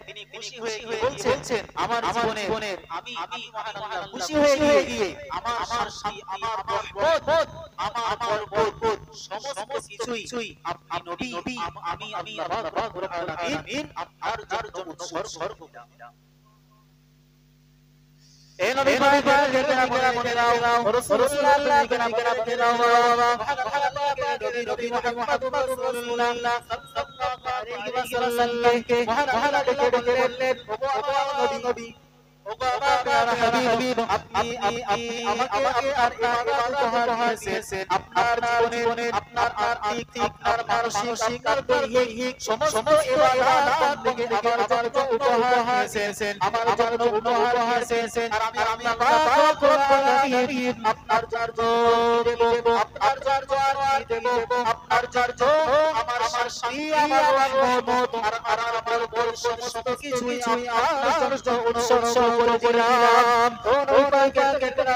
তিনি খুশি হয়ে বলছেন আমার জীবনের আমি মহান আল্লাহ খুশি হয়ে গিয়ে আমার শান্তি, আমার রহমত, আমার বরকত সমস্ত কিছুই আপনি নবী আমি আল্লাহ রাব্বুল আলামিন আপনার জন্য উৎসর্গ দিলাম। এ নবী পাকের মনে নাও রাসূলুল্লাহ কে মনে নাও নবী মুহাম্মদ রাসূলুল্লাহ সাল্লাল্লাহু আলাইহি ওয়াসাল্লাম কে মহান ডেকে বললেন ও নবী ও আমার হাবিব, আপনি আমাকে আর উপহার দিয়েছেন। আপনার জীবনের আপনার আত্মিক, আপনার মানসিক, আপনার দৈহিক সমস্ত ইবাদত থেকে আমার জন্য উপহার দিয়েছেন, আমার জন্য উপহার দিয়েছেন। আর আমি আল্লাহ পাক রব্বুল আলামিন আপনার জন্য দেব, আপনার জন্য আপনার জন্য আমার শান্তি, আমার রহমত আর আমার বরকত সমস্ত কিছুই আপনার জন্য উৎসর্গ করে দিলাম।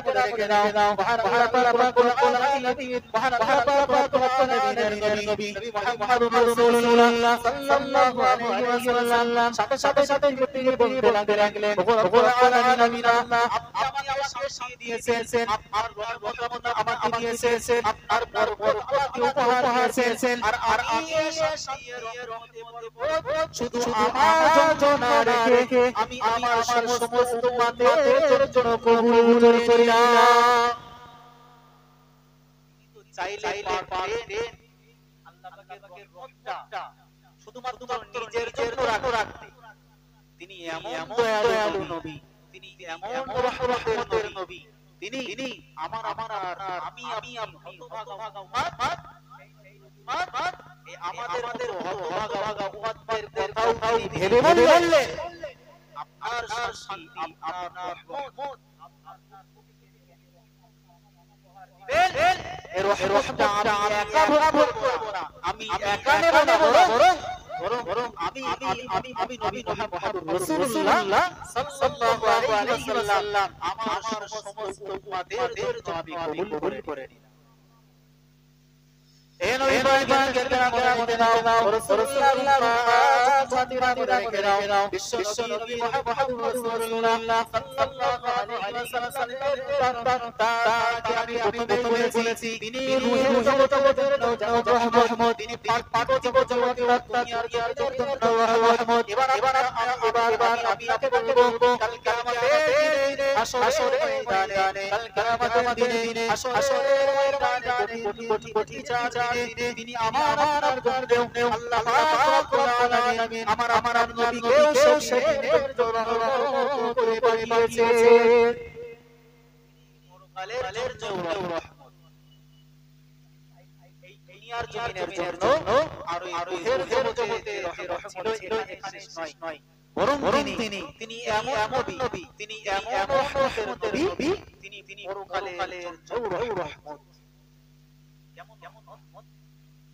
করে রেখে দাও মহান আল্লাহ রব্বুল আলামিন মহান আল্লাহ রব্বুল আলামিনের নবী মুহাম্মদুর রাসূলুল্লাহ সাল্লাল্লাহু আলাইহি ওয়াসাল্লাম সাথে সাথে তিনি বলতে লাগলেন রব্বুল আলামিন আল্লাহ আপনি আমাকে শিখিয়ে দিয়েছেন আপনার রহমত আমাকে দিয়েছেন আপনার বরকত আমাকে উপহার দিয়েছেন আর আমি এই রহমত শুধু আমার জন্য না রেখে আমি আমার সমস্ত উম্মতের জন্য কবুল করিলাম। চাইলে পারতেন আল্লাহ পাকের রহমতটা শুধুমাত্র নিজের জন্য রাখতে। তিনি এমন দয়ালু নবী, তিনি এমন রহমতের নবী, তিনি আমার আর আমি হতভাগা উম্মত এই আমাদের হতভাগা উম্মতের কথাও ভেবে বললেন আপনার শান্তি আপনার রহমত এর রহমতটা আমি একা ভোগ করব না, আমি একা নেব না, বরং আমি নবী মুহাম্মদুর রাসূলুল্লাহ সাল্লাল্লাহু আলাইহি ওয়াসাল্লাম আমার সমস্ত উম্মতের জন্য আমি কবুল করে নিলাম। এ নবী পাকের কেরামতে নাও রাসূলুল্লাহ জাতিরা রেখে দাও বিশ্ব নবী মুহাম্মদুর রাসূলুল্লাহ সাল্লাল্লাহু আলাইহি ওয়াসাল্লাম তাকে আমি প্রথমেই বলেছি তিনি রূহুল জগতের রহমত, তিনি পাক জগতের দুনিয়ার জন্য রহমত। এবার আমি তাকে বলবো কাল কিয়ামতের দিনে হাসরের ময়দানে, কাল কিয়ামতের দিনে হাসরের ময়দানে কোটি দিনে তিনি আমার জন্য আল্লাহ পাক রব্বুল আলামিন আমার নবীকেও সেদিনের রহমত করে পাঠিয়েছেন। পরকালের জন্য রহমত, এই দুনিয়ার জমিনের জন্য আর ওই রূহের জগতের রহমত ছিল এখানে নয়, বরং তিনি এমন নবী, তিনি এমন রহমতের নবী, তিনি পরকালের জন্য রহমত।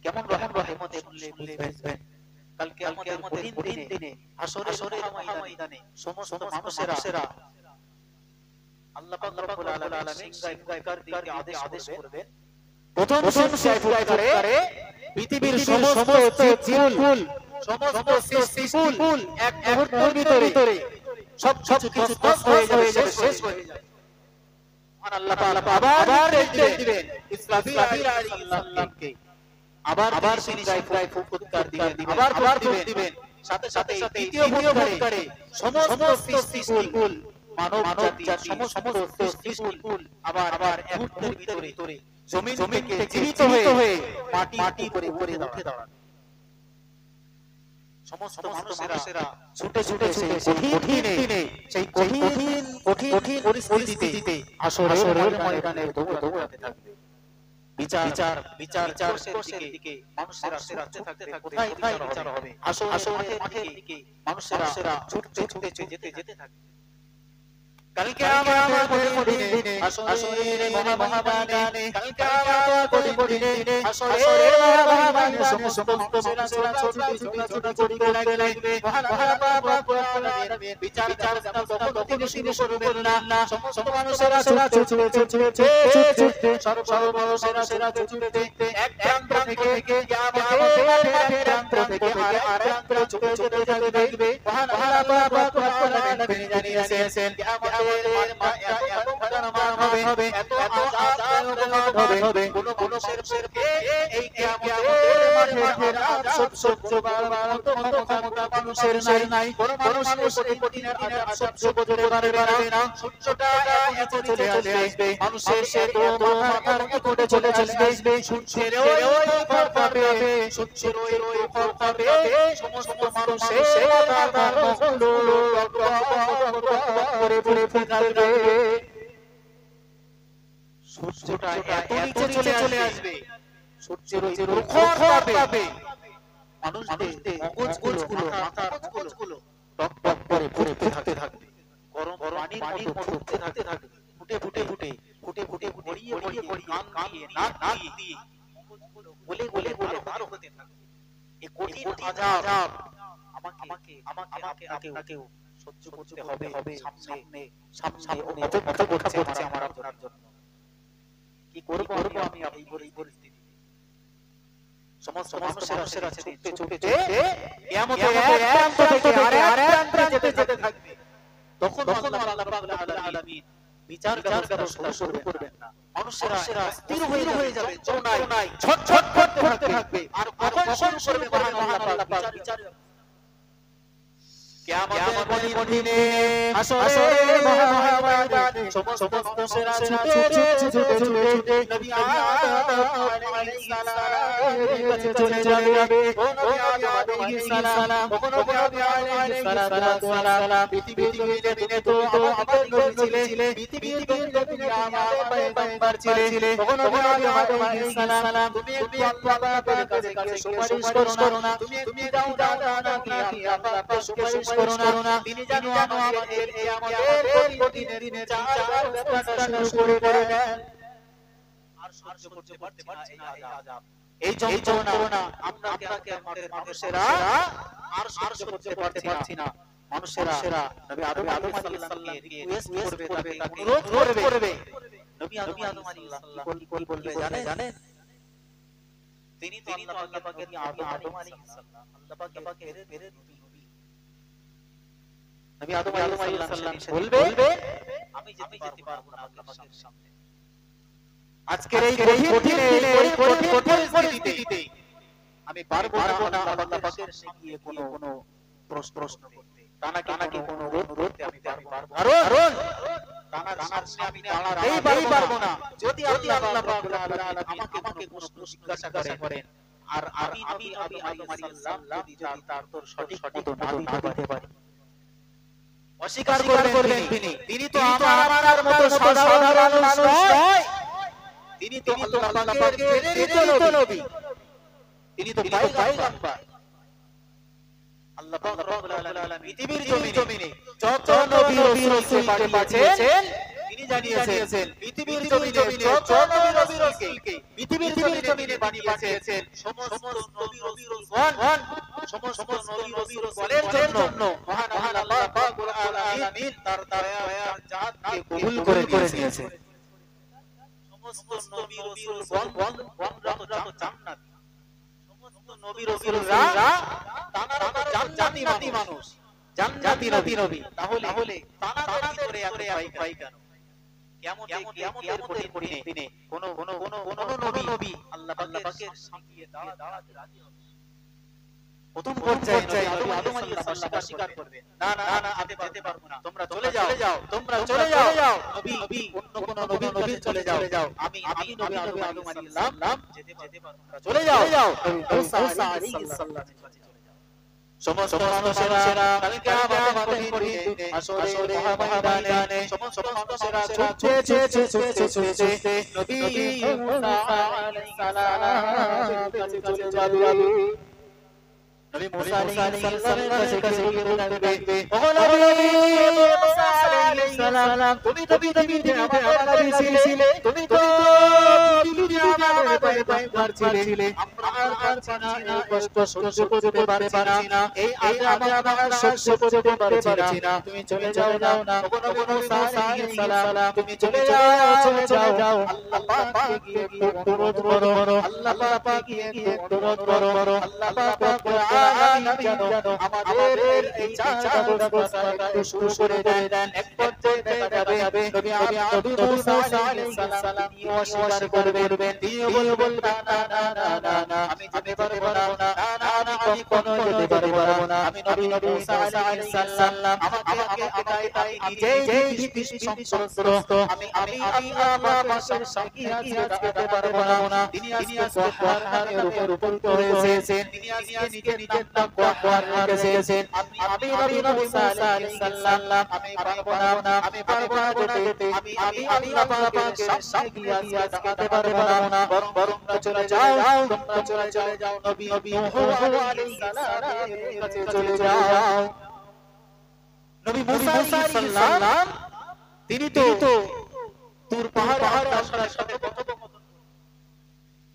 কেমন রহমতে বুঝবেন কাল কিয়ামতের দিনে হাসরের ময়দানে সমস্ত মানুষেরা আল্লাহ পাক রব্বুল আলামিন গায়কার দিকে আদেশ করবেন। প্রথম সাইফুল করে পৃথিবীর সমস্ত জীবকুল সমস্ত সৃষ্টিকুল এক মুহূর্তের ভিতরে সব কিছু ধ্বংস হয়ে যাবে, শেষ হয়ে যাবে। আর আল্লাহ তাআলা আবার দিবেন ইসরাফিল আলাইহিস সালামকে, আবার তিনি গায়ে ফুৎকার দিবেন, আবার দিবেন, সাথে সাথে দ্বিতীয় ফুৎকারে সমস্ত সৃষ্টিকুল মানব জাতি সমস্ত সৃষ্টিকুল আবার এক মুহূর্তের ভিতরে জমিন থেকে জীবিত হয়ে মাটি উপরে উঠে দাঁড়াবে। সমস্ত মানুষেরা ছুটে সেই কঠিন পরিস্থিতিতে হাসরের ময়দানে দৌড়াতে থাকবে। বিচার কোষের দিকে মানুষেরা ছুটতে থাকবে, কোথায় বিচার হবে। হাসরের মাঠের দিকে মানুষেরা ছুটতে যেতে থাকবে। কাল কিয়ামতের দিনে হাসরের মহাময়দানে, কাল কিয়ামতের দিনে হাসরের মহাময়দানে সমস্ত মানুষেরা ছোটাছুটি করতে লাগবে। মহান আল্লাহ রব্বুল আলামিন বিচার তখন তিনি শুরু করবেন না। সমস্ত মানুষেরা ছুটতে সর্ব মানুষেরা ছুটতে এক প্রান্ত থেকে কিয়ামতের মাঠের প্রান্ত থেকে আর এক প্রান্ত ছুটে থাকবে। মহান আল্লাহ রব্বুল আলামিন জানিয়েছেন কোন মানুষেরকে এই কিয়ামতের মাঠের আযাব সহ্য করার মতো ক্ষমতা মানুষের নাই। কোন মানুষ এই কঠিনের আযাব সহ্য করতে পারবে না। সূর্যটা এত চলে আসবে, মানুষের সে তো মাথার উপরে চলে আসবে, সূর্যের ওই খর পাবে, সূর্যের ওই খর পাবে, সমস্ত মানুষের মাথার মুখগুলো করে থাকবে। সূর্যটা এত নিচে চলে আসবে, সূর্যের ওই খর পাবে, মানুষদের মগজগুলো মাথার মগজগুলো টক টক করে ফুটতে থাকবে, গরম পানির মতো ফুটতে থাকবে, ফুটে গড়িয়ে কান দিয়ে নাক দিয়ে মগজগুলো গলে বার হতে থাকবে। এই কঠিন আযাব আমাকে আপনাকেও সহ্য করতে হবে সামনে সামনে অপেক্ষা করছে আমার আপনার জন্য। কি করব আমি এই পরিস্থিতি? সমস্ত মানুষেরা ছুটতে কিয়ামতের এক প্রান্ত থেকে আরেক প্রান্তে যেতে থাকবে। তখন আল্লাহ রাব্বুল আলামিন বিচার ব্যবস্থা শুরু করবেন না। মানুষেরা স্থির হয়ে যাবে, চোনাই ছটছট করতে থাকবে। আর কখন শুরু করবে মহান আল্লাহ পাক বিচার? কিয়ামতের কঠিনে হাসরের ময়দানে সমস্ত মানুষেরা ছুটে নবী আদম আলাইহিস সালামের কাছে চলে যাবে। ও নবী আদম আলাইহিস সালাম, ও নবী আদম আলাইহিস সালাম, পৃথিবীর জমিনে তো আমাদের নবী ছিলেন, পৃথিবীর জমিনে আমাদের পয়গম্বর ছিলেন। ও নবী আদম আলাইহিস সালাম, তুমি একটু আল্লাহর কাছে সুপারিশ করো না, তুমি যাও নাকি আল্লাহর সুপারিশ করো না। তিনি জানো আমাদের কিয়ামতের কঠিনের বিচার ব্যবস্থা শুরু করে দেন। আর সহ্য করতে পারছি না এই আযাব, এই যন্ত্রণা। আপনাকে আমাদের মানুষেরা আর সহ্য করতে পারছি না। মানুষেরা নবী আদম আলাইহিস সালামকে রিকোয়েস্ট করবে, তাকে অনুরোধ করবে। নবী আদম আলাইহিস সালাম কি বলবে জানেন? তিনি তো আল্লাহ পাকের আদম আলাইহিস সালাম, আল্লাহ পাকে মেরে নবী আদম আলাইহিস সালাম বলবে, আমি যেতে পারবো না আল্লাহ পাকের সামনে। আজকের এই কঠিন পরিস্থিতিতে আমি পারবো না আল্লাহ পাকের সামনে গিয়ে কোনো প্রশ্ন করতে, টানাকি কোনো অনুরোধ আমি পারবো না। কারণ তার সামনে আমি দাঁড়াতেই পারবো না। যদি আল্লাহ রাব্বুল আলামিন আমাকে কোনো জিজ্ঞাসা করেন, আর আমি আদম আলাইহিস সালাম যদি তার সঠিক উত্তর না দিতে পারি, অস্বীকার করবেন তিনি তো আমার মতো সাধারণ মানুষ নয়। তিনি তো আল্লাহ পাকের প্রেরিত নবী, তিনি তো পয়গম্বর। আল্লাহ পাক রব্বুল আলামিন পৃথিবীর জমিনে যত নবী রাসূলকে পাঠিয়েছেন, তিনি জানিয়েছেন পৃথিবীর জমিনে যত নবী রাসূলকে পৃথিবীর জমিনে পাঠিয়েছেন, সমস্ত নবী রাসূলগণ সমস্ত নবী রাসূলের জন্য মহান আল্লাহ পাক রব্বুল আলামিন তার দয়ার জাতকে কবুল করে নিয়েছে। সমস্ত নবী রাসূলগণ জান্নাতি, সমস্ত নবী রাসূলরা তারা জান্নাতি মানুষ, জান্নাতি নবী। তাহলে তাদের ভিতরে পাই কেন? কিয়ামতের কঠিনে কোন নবী আল্লাহ পাকের সামনে দাঁড়াতে রাজি হবে? প্রথম পর্যায়ে আদম আলাইহিস সালাম অস্বীকার করবে, না আমি যেতে পারবো না, তোমরা চলে যাও নবী অন্য কোন নবীর কাছে চলে যাও, আমি নবী আদম আলাইহিস সালাম যেতে পারবো না, চলে যাও মুসা আলাইহিস সালামের কাছে চলে যাও। সমস্ত মানুষেরা কাল কিয়ামতের কঠিনে হাসরের ময়দানে সমস্ত মানুষেরা ছুটছে নবী মুসা আলাইহিস সালামের কাছে চলে যাবে। নবী মুসা আলাইহিস সালামের কাছে গিয়ে ডাকবে, ও নবী মুসা আলাইহিস সালাম, তুমি তো পৃথিবীতে আমার নবী ছিলে, তুমি তো পৃথিবীতে আমাদের পয়গম্বর ছিলে। আমরা আর পারছি না, কষ্ট সহ্য করতে পারছি না, এই আযাব আমরা সহ্য করতে পারছি না, তুমি চলে যাও না। ও নবী মুসা আলাইহিস সালাম, তুমি চলে যাও। আল্লাহ পাক গিয়ে অনুরোধ করো, আল্লাহ পাক গিয়ে অনুরোধ করো, আল্লাহ পাক যেন আমাদের এই চাঁদ ব্যবস্থাটা শুরু করে দেন। এক পর্যায়ে দেখা যাবে নবী মুসা আলাইহিস সালাম তিনি অস্বীকার করবেন, তিনি বলবেন, না আমি যেতে পারবো না, আমি কোনো যেতে পারবো না। আমি নবী মুসা আলাইহিস সালাম আমাকে এটাই নিজেই সংসর্গস্থ, আমি আমার পাশের সাথী যেতে পারবো না। তিনি আজকে পাহাড়ের উপর হয়েছেন, তিনি আজকে নিজের নাম কোরআন রেখেছেন। আমি নবী মুসা আলাইহিস সালাম আমি পারবো না যেতে, আমি আল্লাহ পাকের সামনে গিয়ে যেতে পারবো না। বরং চলে যাও নবী আলাইহিস সালামের কাছে চলে যাও। নবী মুসা আলাইহিস সালাম তিনি তো তুর পাহাড় আল্লাহর সাথে কথোপকথন,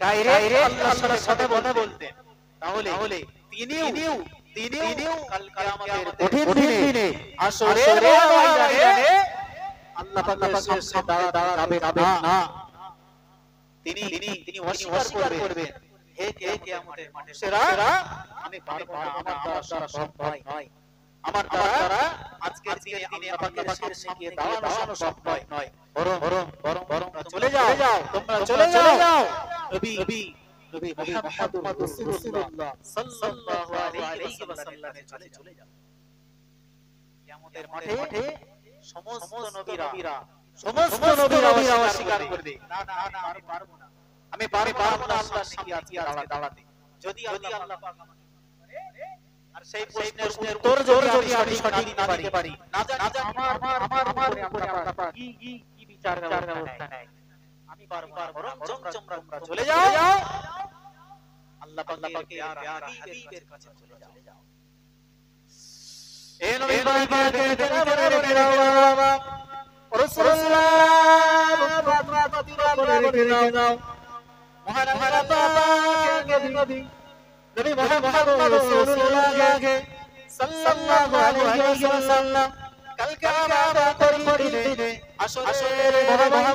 ডাইরেক্ট আল্লাহর সাথে কথা বলতেন। তাহলে তিনিও তিনিও কাল কিয়ামতের কঠিন দিনে আসরের ময়দানে আল্লাহ পাকের সামনে দাঁড়াবেন না। তিনি অস্বীকার করবেন, হে কিয়ামতের মানুষেরা, আমি পারবো না, আমার দ্বারা সম্ভব নয়, আমার দ্বারা আজকের দিনে আল্লাহ পাকের সামনে দাঁড়ানো সম্ভব নয়। বরং চলে যাও, তোমরা চলে যাও। নবী মুহাম্মদুর রাসূলুল্লাহ সাল্লাল্লাহু আলাইহি ওয়াসাল্লামের কাছে চলে যাও। কিয়ামতের মাঠে সমস্ত নবীরা অস্বীকার করবে, না আমি পারবো না, আমি পারবো না আল্লাহর সামনে আজকে দাঁড়াতে। যদি আল্লাহ পাক আমাকে আর সেই প্রশ্নের উত্তর যদি আমি সঠিক না দিতে পারি, না জানি আমার উপরে আল্লাহ পাক কি বিচার ব্যবস্থা নেয়, আমি পারবো না। বরং তোমরা চলে যাও, আল্লাহ পাকের আর হাবিবের কাছে চলে যাও। এ নবী পাকের বাবা রাসূলুল্লাহ মহান নবী মুহাম্মদ রাসূলুল্লাহ সাল্লাল্লাহু আলাইহি ওয়াসাল্লাম কাল কিয়ামতের দিনে আসরের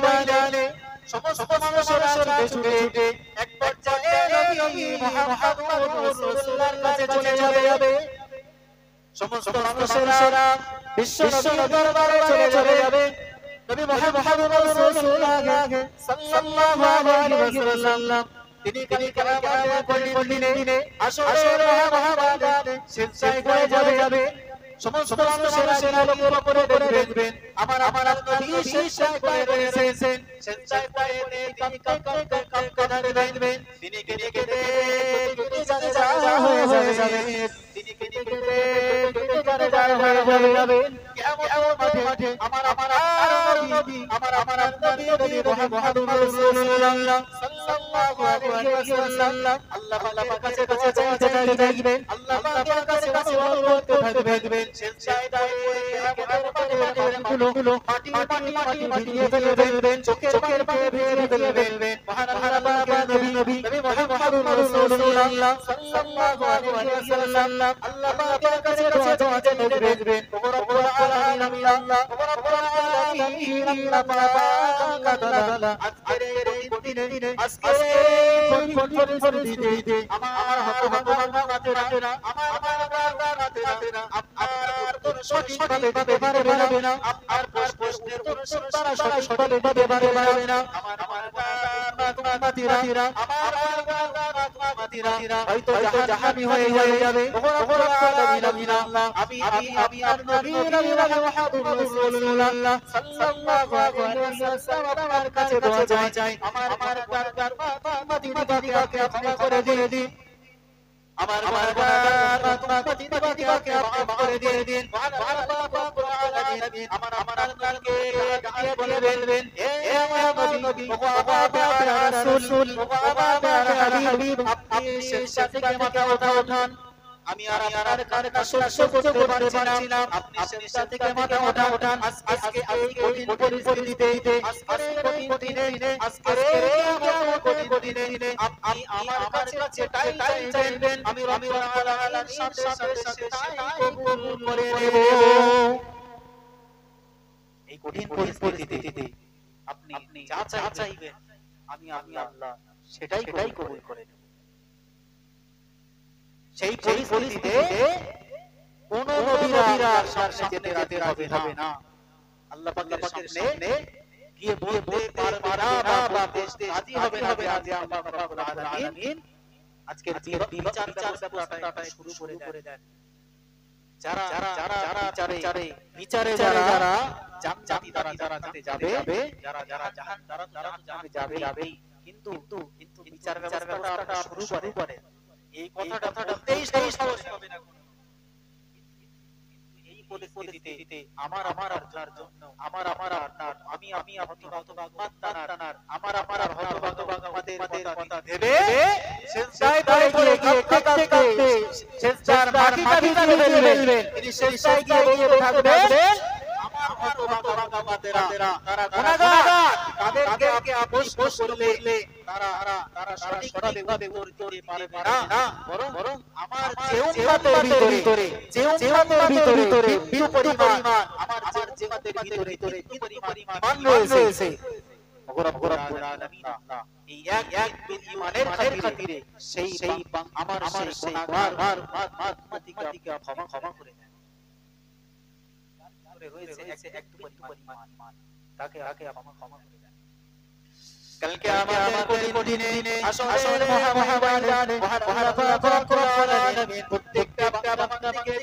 ময়দানে সমস্ত মানুষেরা ছুটে এক পর্যায়ে নবী মুহাম্মদ রাসূলুল্লাহর কাছে চলে যাবে। সমস্ত মানুষেরা বিশ্ব নবীর দরবারে চলে যাবে। নবী মুহাম্মদ রাসূলুল্লাহ সাল্লাল্লাহু আলাইহি ওয়াসাল্লাম তিনি কাল কিয়ামতের দিনে আসরের ময়দানে সিজদায় পড়ে যাবে। সমস্ত মানুষেরা লক্ষ্য করে দেখবেন আমার নবী সিজদায় পড়ে রয়েছেন। সিজদায় পড়ে তিনি কাঁদতে থাকবেন, তিনি কেঁদে জানাজা হয়ে যাবে, তিনি কেঁদে জানাজা হয়ে যাবে। কিয়ামতের মাঠে আমার নবী নবী মুহাম্মদ রাসূলুল্লাহ সাল্লাল্লাহু আলাইহি ওয়াসাল্লাম আল্লাহ পাকের কাছে চাইতে থাকবেন, আল্লাহ পাকের কাছে অনুরোধ করতে থাকবেন। সিজদায় পড়ে গুলো মাটি দিয়ে ফেলবেন, চোখের পানি ভেঙে ফেলবেন। মহান নবী মুহাম্মদ রাসূলুল্লাহ সাল্লাল্লাহু আলাইহি ওয়াসাল্লাম আল্লাহ পাকের কাছে দোয়া চাইতে থাকবেন। ও রব্বুল আলামিন, আল্লাহ তাআলা আজকের এই দিনে আজকে কোন দিনে আমার হতভাগা আমার আপনার কোন সঠিকভাবে পারবে না, আপনার প্রশ্নের কোন সঠিকভাবে পারবে না। আমার হয়তো জাহান্নামী হয়ে যাবে। আমি আপনার নবী মুহাম্মদ রাসূলুল্লাহ সাল্লাল্লাহু আলাইহি ওয়াসাল্লাম আপনার কাছে দোয়া চাই, আমার মদিনাকে আপনি করে দিয়ে দিন, আমার মদিনাকে আপনি করে দিয়ে দিন। মহান আলামিন আমার আপনাকে ডাকিয়ে বলবেন, হে আমার নবী মুহাম্মদ রাসূল মুহাম্মদ হাবিব, আপনি সিজদা থেকে মাথা উঠান। আমি আর আপনার কাছে সহ্য করতে পারছি না, আপনি সিজদা থেকে মাথা উঠান। আজকে এই কঠিন পরিস্থিতিতে, আজকে কঠিন দিনে, আজকে কঠিন দিনে আপনি আমার কাছে চাইবেন, আমি রব্বুল আলামিনের সাথে তাই কবুল করে নেব। এই কঠিন পরিস্থিতিতে আপনি যা চাইবেন আমি আল্লাহ সেটাই কবুল করে নেব। সেই পরিস্থিতিতে কোন নবীরা সামনে যেতে হবে না, আল্লাহ পাকের সামনে গিয়ে বলতে পারবে না বা বলতে রাজি হবে না যে আল্লাহ রাব্বুল আলামিন আজকের বিচার ব্যবস্থাটা শুরু করে দেন। যারা বিচারে যারা জান্নাতি তারা জান্নাতে যাবে, যারা জাহান্নাম তারা যাবে। কিন্তু বিচার ব্যবস্থাটা শুরু করে এই কথাটা বলতেই সাহস হবে না। এই পরিস্থিতিতে আমার আপনার জন্য আমার আপনার আমি হতভাগা আমার হতভাগা আমাদের কথা ভেবে সিজদায় গিয়ে কাঁদতে সিজদার মাটিটা ভিজিয়ে ফেলবেন। তিনি সিজদায় গিয়ে বলতে থাকবেন, আমার হতভাগা তারা গুনাহগার, তাদেরকে প্রশ্ন করলে তারা সঠিকভাবে উত্তর দিতে পারবে না, বরং আমার যে উম্মতের ভিতরে বিন্দু পরিমাণ আমার যে উম্মতের ভিতরে বিন্দু পরিমাণ ঈমান রয়েছে, রব্বুল আলামিন এই এক বিন্দু ঈমানের খাতিরে সেই আমার সেই গুনাহগার উম্মতিকে ক্ষমা করে দেন। রয়েছে একটু পরিমাণ ঈমান, তাকে ক্ষমা করে দেন। কালকে আমাদের কঠিন দিনে আসরের মহাময়দানে রব্বুল আলামিন প্রত্যেকটা বান্দাকে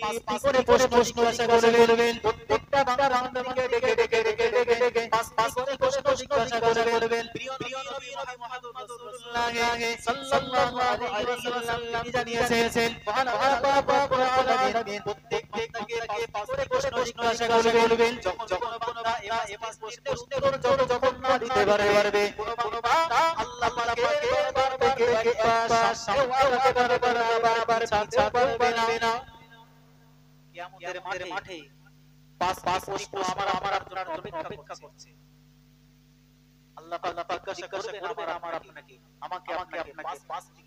পাঁচটি করে প্রশ্ন জিজ্ঞাসা করবেন। প্রত্যেকটা বান্দাকে ডেকে পাঁচ করে প্রশ্ন জিজ্ঞাসা করবেন। প্রিয় নবী মুহাম্মদ রাসূলুল্লাহ সাল্লাল্লাহু আলাইহি ওয়াসাল্লাম তিনি জানিয়েছেন মহান আল্লাহ রব্বুল আলামিন প্রত্যেক বান্দাকে পাঁচ করে প্রশ্ন জিজ্ঞাসা করবেন। যখন বান্দা এই পাঁচ প্রশ্নের উত্তর যখন না দিতে পারবে, কোন বান্দা আল্লাহ পাকের দরবার থেকে একবার সামনে বারবার ছাড়তে পারবে না। কিয়ামতের মাঠে পাঁচ প্রশ্ন আমার আপনার অপেক্ষা করছে। আল্লাহ পাক জিজ্ঞাসা করবেন আমাকে আপনাকে পাঁচটি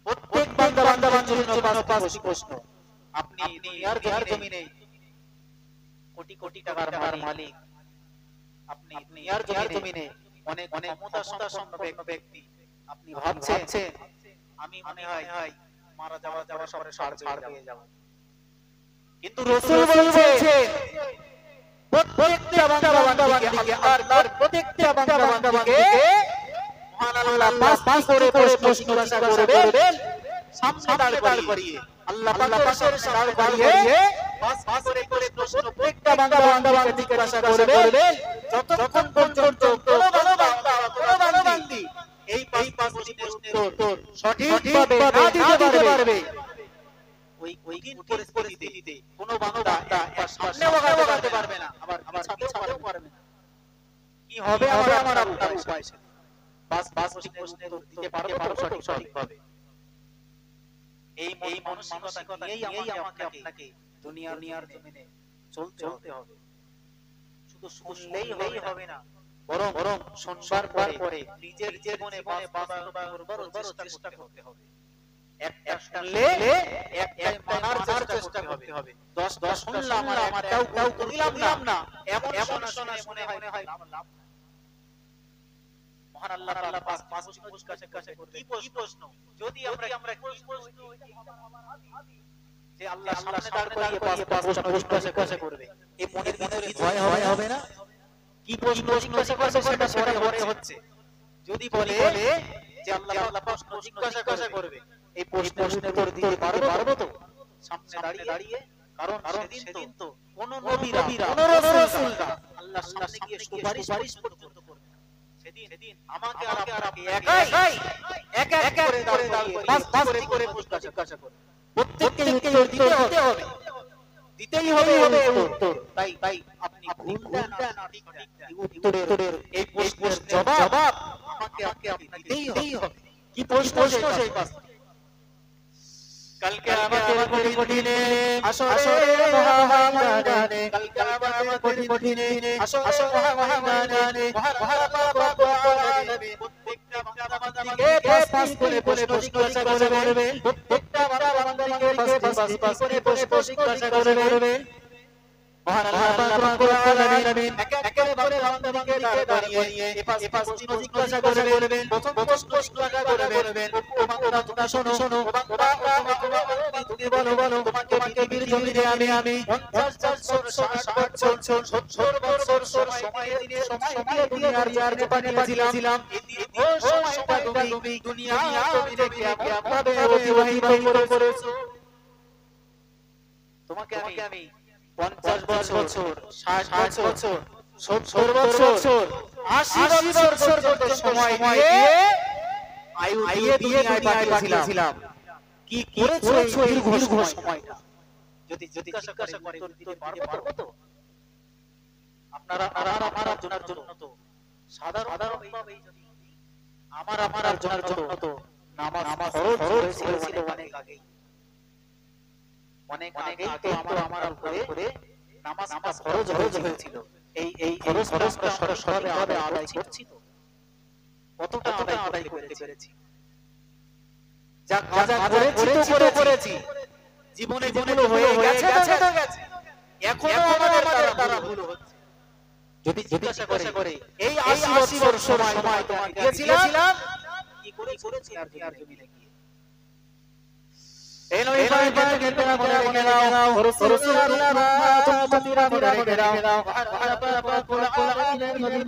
প্রত্যেক বান্দার জন্য পাঁচটি প্রশ্ন। আপনি দুনিয়ার জমিনে কোটি কোটি টাকার মালিক, আপনি দুনিয়ার জমিনে অনেক ক্ষমতা সম্পন্ন ব্যক্তি, আপনি ভাবছেন আমি মনে হয় মারা যাওয়ার পরে ছাড় পেয়ে যাব, কিন্তু রাসূল বলছেন প্রত্যেকটা বান্দাকে আল্লাহর প্রত্যেকটা বান্দাকে মহান আল্লাহ পাঁচ করে প্রশ্ন জিজ্ঞাসা করবেন। সামনে দাঁড় করিয়ে আল্লাহ পাকের সামনে দাঁড় করিয়ে পাঁচ করে প্রশ্ন প্রত্যেকটা বান্দাকে জিজ্ঞাসা করবেন। যতক্ষণ পর্যন্ত কোন বান্দি এই পাঁচ প্রশ্নের উত্তর সঠিকভাবে না দিতে পারবে, ওই পরিস্থিতিতে কোন বান্দা সামনে আগাতে পারবে না, আবার ছাড়তেও পারবে না। কি হবে আমার আপনার উপায়? পাঁচ প্রশ্নের উত্তর দিতে পারবে সঠিকভাবে। এই মানসিকতা নিয়েই আমাকে আপনাকে দুনিয়ার জমিনে চলতে হবে। শুধু শুনলেই হবে না, বরং শুনবার পরে নিজের জীবনে বাস্তবায়ন করবার চেষ্টা করতে হবে। একটা শুনলে একটাই মানার চেষ্টা করতে হবে। 10 শুনলাম আমার একটাও করলাম না, এমন শোনা মনে হয় লাভ। মহান আল্লাহ পাঁচ জিজ্ঞাসা করবে। কি প্রশ্ন? যদি আমরা যে আল্লাহ সামনে দাঁড় করিয়ে পাঁচ প্রশ্ন জিজ্ঞাসা করবে, এই মনের ভিতরে ভয় হবে না? কি প্রশ্ন জিজ্ঞাসা করবে সেটা পরে হচ্ছে। যদি বলে যে আল্লাহ প্রশ্ন জিজ্ঞাসা করবে, এই প্রশ্নের উত্তর দিতে পারবো তো সামনে দাঁড়িয়ে? কারণ সেদিন তো কোন নবীরা কোন রাসূলরা আল্লাহর সামনে গিয়ে সুপারিশ পর্যন্ত করবে। সেদিন আমাকে আর আপনি এক করে দাঁড় করিয়ে পাঁচ করে প্রশ্ন জিজ্ঞাসা করবে। প্রত্যেককে উত্তর দিতে হবে, দিতেই হবে উত্তর। তাই আপনি ভুলবেন না ঠিক উত্তরের এই প্রশ্নের জবাব আমাকে আপনাকে দিতেই হবে। কি প্রশ্ন সেই পাঁচ? কালকে আমাদের কঠিনে আসরের মহাময়দানে, কালকে আমাদের কঠিনে আসরের মহাময়দানে রব্বুল আলামিন প্রত্যেকটা বান্দাকে পাঁচ করে প্রশ্ন জিজ্ঞাসা করবেন। প্রত্যেকটা বান্দাকে পাঁচ করে প্রশ্ন জিজ্ঞাসা করবেন। মহান আল্লাহ রব্বুল আলামিন এক করে বান্দাকে দাঁড় করিয়ে এই পাঁচ প্রশ্ন জিজ্ঞাসা করবেন। প্রথম প্রশ্ন জিজ্ঞাসা করবেন, ও বান্দা তোমরা শোনো, তুমি বলো তোমাকে পৃথিবীর জমিনে আমি 50 বছর 60 বছর 70 বছর সময় দিয়ে দুনিয়ার জার্নি পাঠিয়েছিলাম। এই সময়টা তুমি দুনিয়ার জমিনে কিভাবে অতিবাহিত করেছো? তোমাকে আমি 50 বছর 60 বছর 70 বছর 80 বছর পর্যন্ত সময় দিয়ে আয়ু দিয়ে দুনিয়ায় পাঠিয়েছিলাম। কি করেছো এই দীর্ঘ সময়টা? যদি জিজ্ঞাসা করে উত্তর দিতে পারবো তো? আপনারা আমার জন্য তো সাধারণভাবে আমার জন্য তো নামাজ ফরজ হয়েছিল অনেক আগেই। অনেক আগেই তো আমার উপরে নামাজটা ফরজ হয়েছিল। এই খরচটা সঠিকভাবে আদায় করছি তো, কতটা আদায় করতে পেরেছি? যা করেছি জীবনে যেগুলো হয়ে গেছে তো গেছে, এখনো আমাদের দ্বারা ভুল হচ্ছে। যদি জিজ্ঞাসা করে এই 80 বছর সময় তোমাকে দিয়েছিলাম, কি করেছি আর জমিনে গিয়ে? এই নয় কেনা মনে রেখে দাও,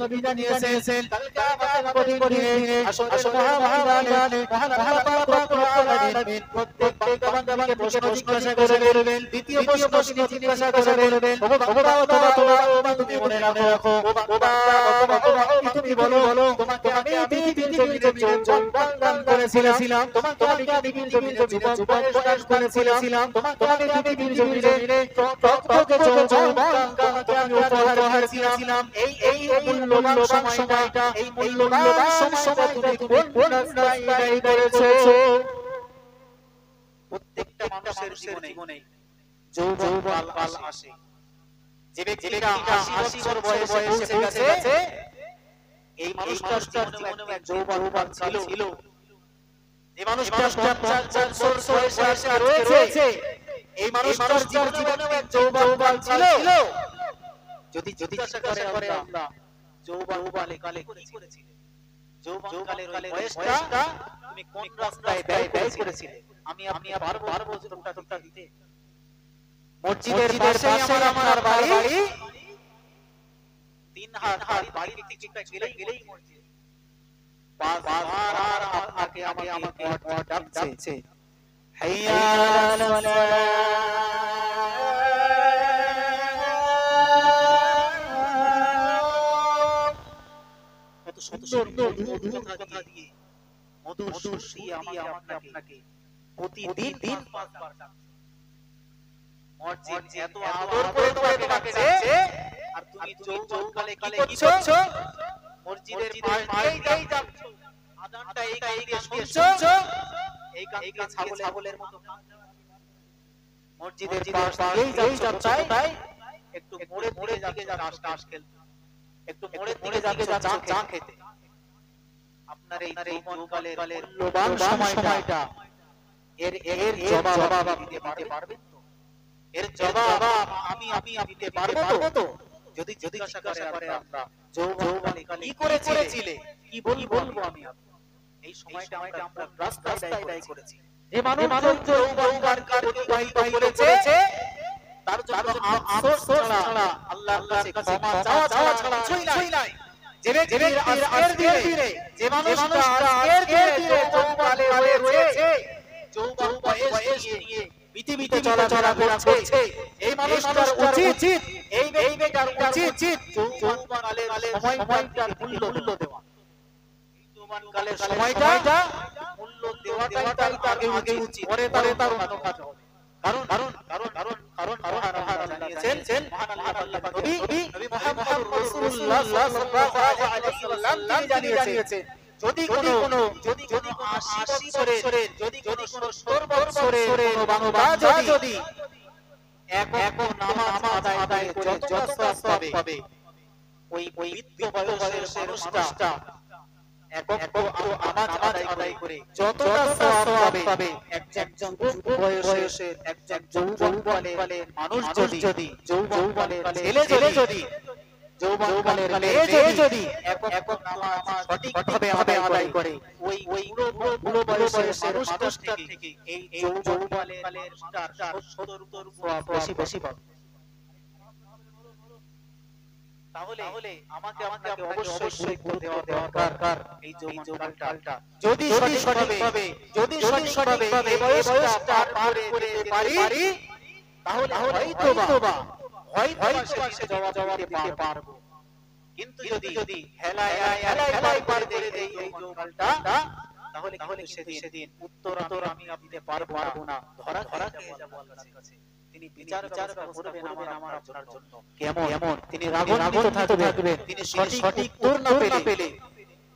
নবী জানিয়েছেন কালকে আমাদের কঠিন আসলে মহাময়দানে মহান আল্লাহ পাক রব্বুল আলামিন প্রত্যেক বান্দাকে প্রশ্ন জিজ্ঞাসা করবেন। দ্বিতীয় প্রশ্ন জিজ্ঞাসা করবেন, ও বান্দা অথবা তুমি মনে রাখো, ও বান্দা তুমি বলো তোমাকে আমি পৃথিবীর জমিনে জনগণ দান করেছিলাম, তোমাকে আমি পৃথিবীর জমিনে জীবন প্রদান করেছিলাম, তোমাকে আমি পৃথিবীর জমিনে টকটকে জনগণ তোমাকে আমি উপহার দিয়েছিলাম। এই মূল্যবান সময়টা, এই মূল্যবান সময়টা তুমি কোন রাস্তায় ব্যয় করেছো? প্রত্যেকটা মানুষের জীবনে যৌবন কাল আসে। যে ব্যক্তিটা 80 বছর বয়সে পৌঁছে গেছে, এই মানুষটার জীবনে এক যৌবন কাল ছিল। যে মানুষটা 50 বছর বয়সে রয়েছে, এই মানুষটার জীবনে এক যৌবন কাল ছিল। যদি জিজ্ঞাসা করে আমরা যৌবন কালে কি করেছিলে? যৌবন কালের বয়সটা তুমি কোন রাস্তায় ব্যয় করেছিলে? আমি পারবো তোমরা দিতে? মসজিদের পাশে আমার বাড়ি, 3 হাত বাড়ি থেকে গেলেই মসজিদ। বারবার আপনাকে আমাকে ডাকছে, হাইয়া আলাস সালাহ। কত সুন্দর কথা দিয়ে, মধুর সুর দিয়ে আপনাকে প্রতিদিন 5 বার ডাকছে। মসজিদ এত আদর করে তোমাকে ডাকছে, আর তুমি যৌবন কালে কি করছো? মসজিদের পাশেই যাচ্ছো, আযানটা এই কান দিয়ে শুনছো, এই কান দিয়ে ছাগলের মতো মসজিদের পাশেই যাচ্ছো, তাই একটু মোড়ে দিকে যাচ্ছো তাস খেলতে, একটু মোড়ের দিকে যাচ্ছো চা খেতে। আপনার এই যৌবন কালের মূল্যবান সময়টা এর জবাব দিতে পারবেন তো? এর জবাব আমি দিতে পারবো তো? যদি জিজ্ঞাসা করে আমরা যৌবন কালে কি করেছিলে, কি বলবো আমি? এই সময়টা আমরা রাস্তায় ব্যয় করেছি। যে মানুষ যৌবন কাল অতিবাহিত করেছে, তার জন্য আফসোস ছাড়া আল্লাহর কাছে ক্ষমা চাওয়া ছাড়া কিছুই নাই। যে ব্যক্তির আজকের দিনে, যে মানুষটা আজকের দিনে যৌবন কালে রয়েছে, যৌবন বয়স নিয়ে পৃথিবীতে চলাফেরা করছে, এই মানুষটার উচিত, এই ব্যক্তিটার উচিত যৌবন কালের সময়টার মূল্য দেওয়া। এই যৌবন কালের সময়টা মূল্য দেওয়াটাই তার আগে উচিত, পরে তার অন্য কাজ হবে। কারণ মহান জানিয়েছেন, মহান আল্লাহ নবী মুহাম্মদ রাসূলুল্লাহ সাল্লাল্লাহু আলাইহি ওয়াসাল্লাম জানিয়েছেন, যদি কোনো 80 বছরের, যদি কোনো 70 বছরের কোনো বান্দা যদি এক নামাজ আদায় করে যত সওয়াব পাবে, ওই বৃদ্ধ বয়সের মানুষটা এক নামাজ আদায় করে যতটা সওয়াব পাবে, একজন বয়সের একজন যৌবনকালের মানুষ যদি, যৌবনকালের ছেলে যদি, যৌবনকালের মেয়ে যদি এক নামাজ সঠিকভাবে আদায় করে, ওই বুড়ো বয়সের মানুষটা থেকে এই যৌবনকালের মানুষটার 70 সওয়াব বেশি পাবে। তাহলে আমাকে অবশ্যই গুরুত্ব দেওয়া দরকার এই যৌবন কালটা। যদি সঠিকভাবে এই বয়সটা পার করে যেতে পারি, তাহলে হয়তোবা সে জবাব দিতে পারবো। কিন্তু যদি হেলায় পার করে দেই এই যৌবন কালটা, তাহলে সেদিন উত্তর আমি দিতে পারবো না, ধরা খেয়ে যাবো আল্লাহর কাছে। তিনি বিচার করবেন আমার আপনার জন্য কেমন, তিনি রাগান্বিত থাকবেন, তিনি সঠিক উত্তর না পেলে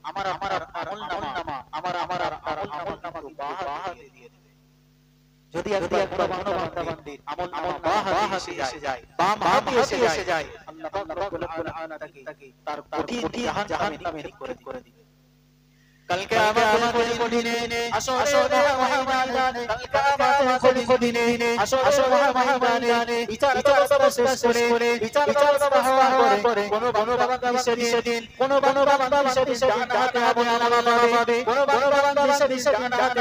আমার আমলনামা বাহাতে দিয়ে দেবে। যদি একবার বান্দাবান্দির আমলনামা বাহাতে এসে যায়, বাম হাতে এসে যায়, আল্লাহ পাক তার কঠিন জাহান্নামে করে দিবে কালকে আমাদের কঠিনে আসরে মহামাদানে কালকে আমাদের কঠিনে আসরে মহামাদানে বিচার শেষ করে বিচার করে কোন বান্দা সেদিন কোন বান্দা সেদিন জান্নাতে পাবে কোন বান্দা সেদিন জান্নাতে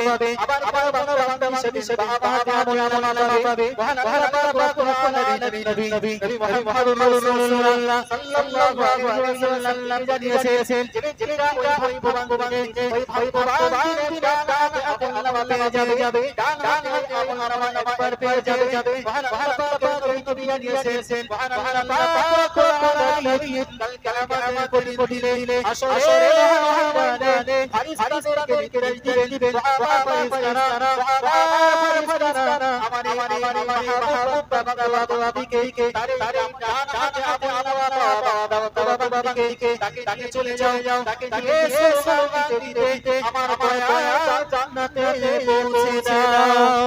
পাবে আবার বান্দা সেদিন জান্নাতে পাবে মহান আল্লাহ নবী মুহাম্মদ রাসূলুল্লাহ সাল্লাল্লাহু আলাইহি ওয়াসাল্লাম জানিয়েছেন যেটা চলে যাও তাকে আমার জান্নাতে পৌঁছে দাও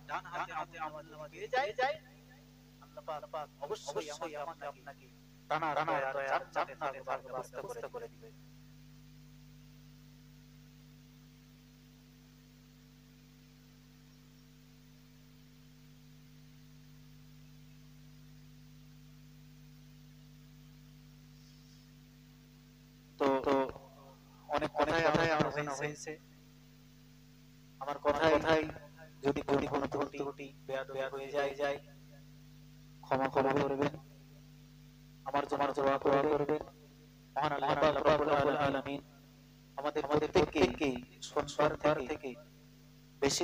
ডান হাতে আমল পেয়ে যায় আল্লাহ পাক অবশ্যই আমাকে আপনাকে টানা জান্নাতে ব্যবস্থা করে দিবেন তো অনেক কথাই হয়েছে আমার কথাই যদি কোনো ত্রুটি বেয়াদবি হয়ে যায় ক্ষমা করবেন আমার দোয়া করবেন মহান আল্লাহ রাব্বুল আলামিন আমাদের প্রত্যেককে সংসার থেকে বেশি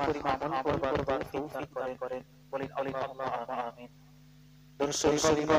পরিমাণ আমল করবার তৌফিক দান করেন বলেন আল্লাহুম্মা আমিন দরুদ শরীফ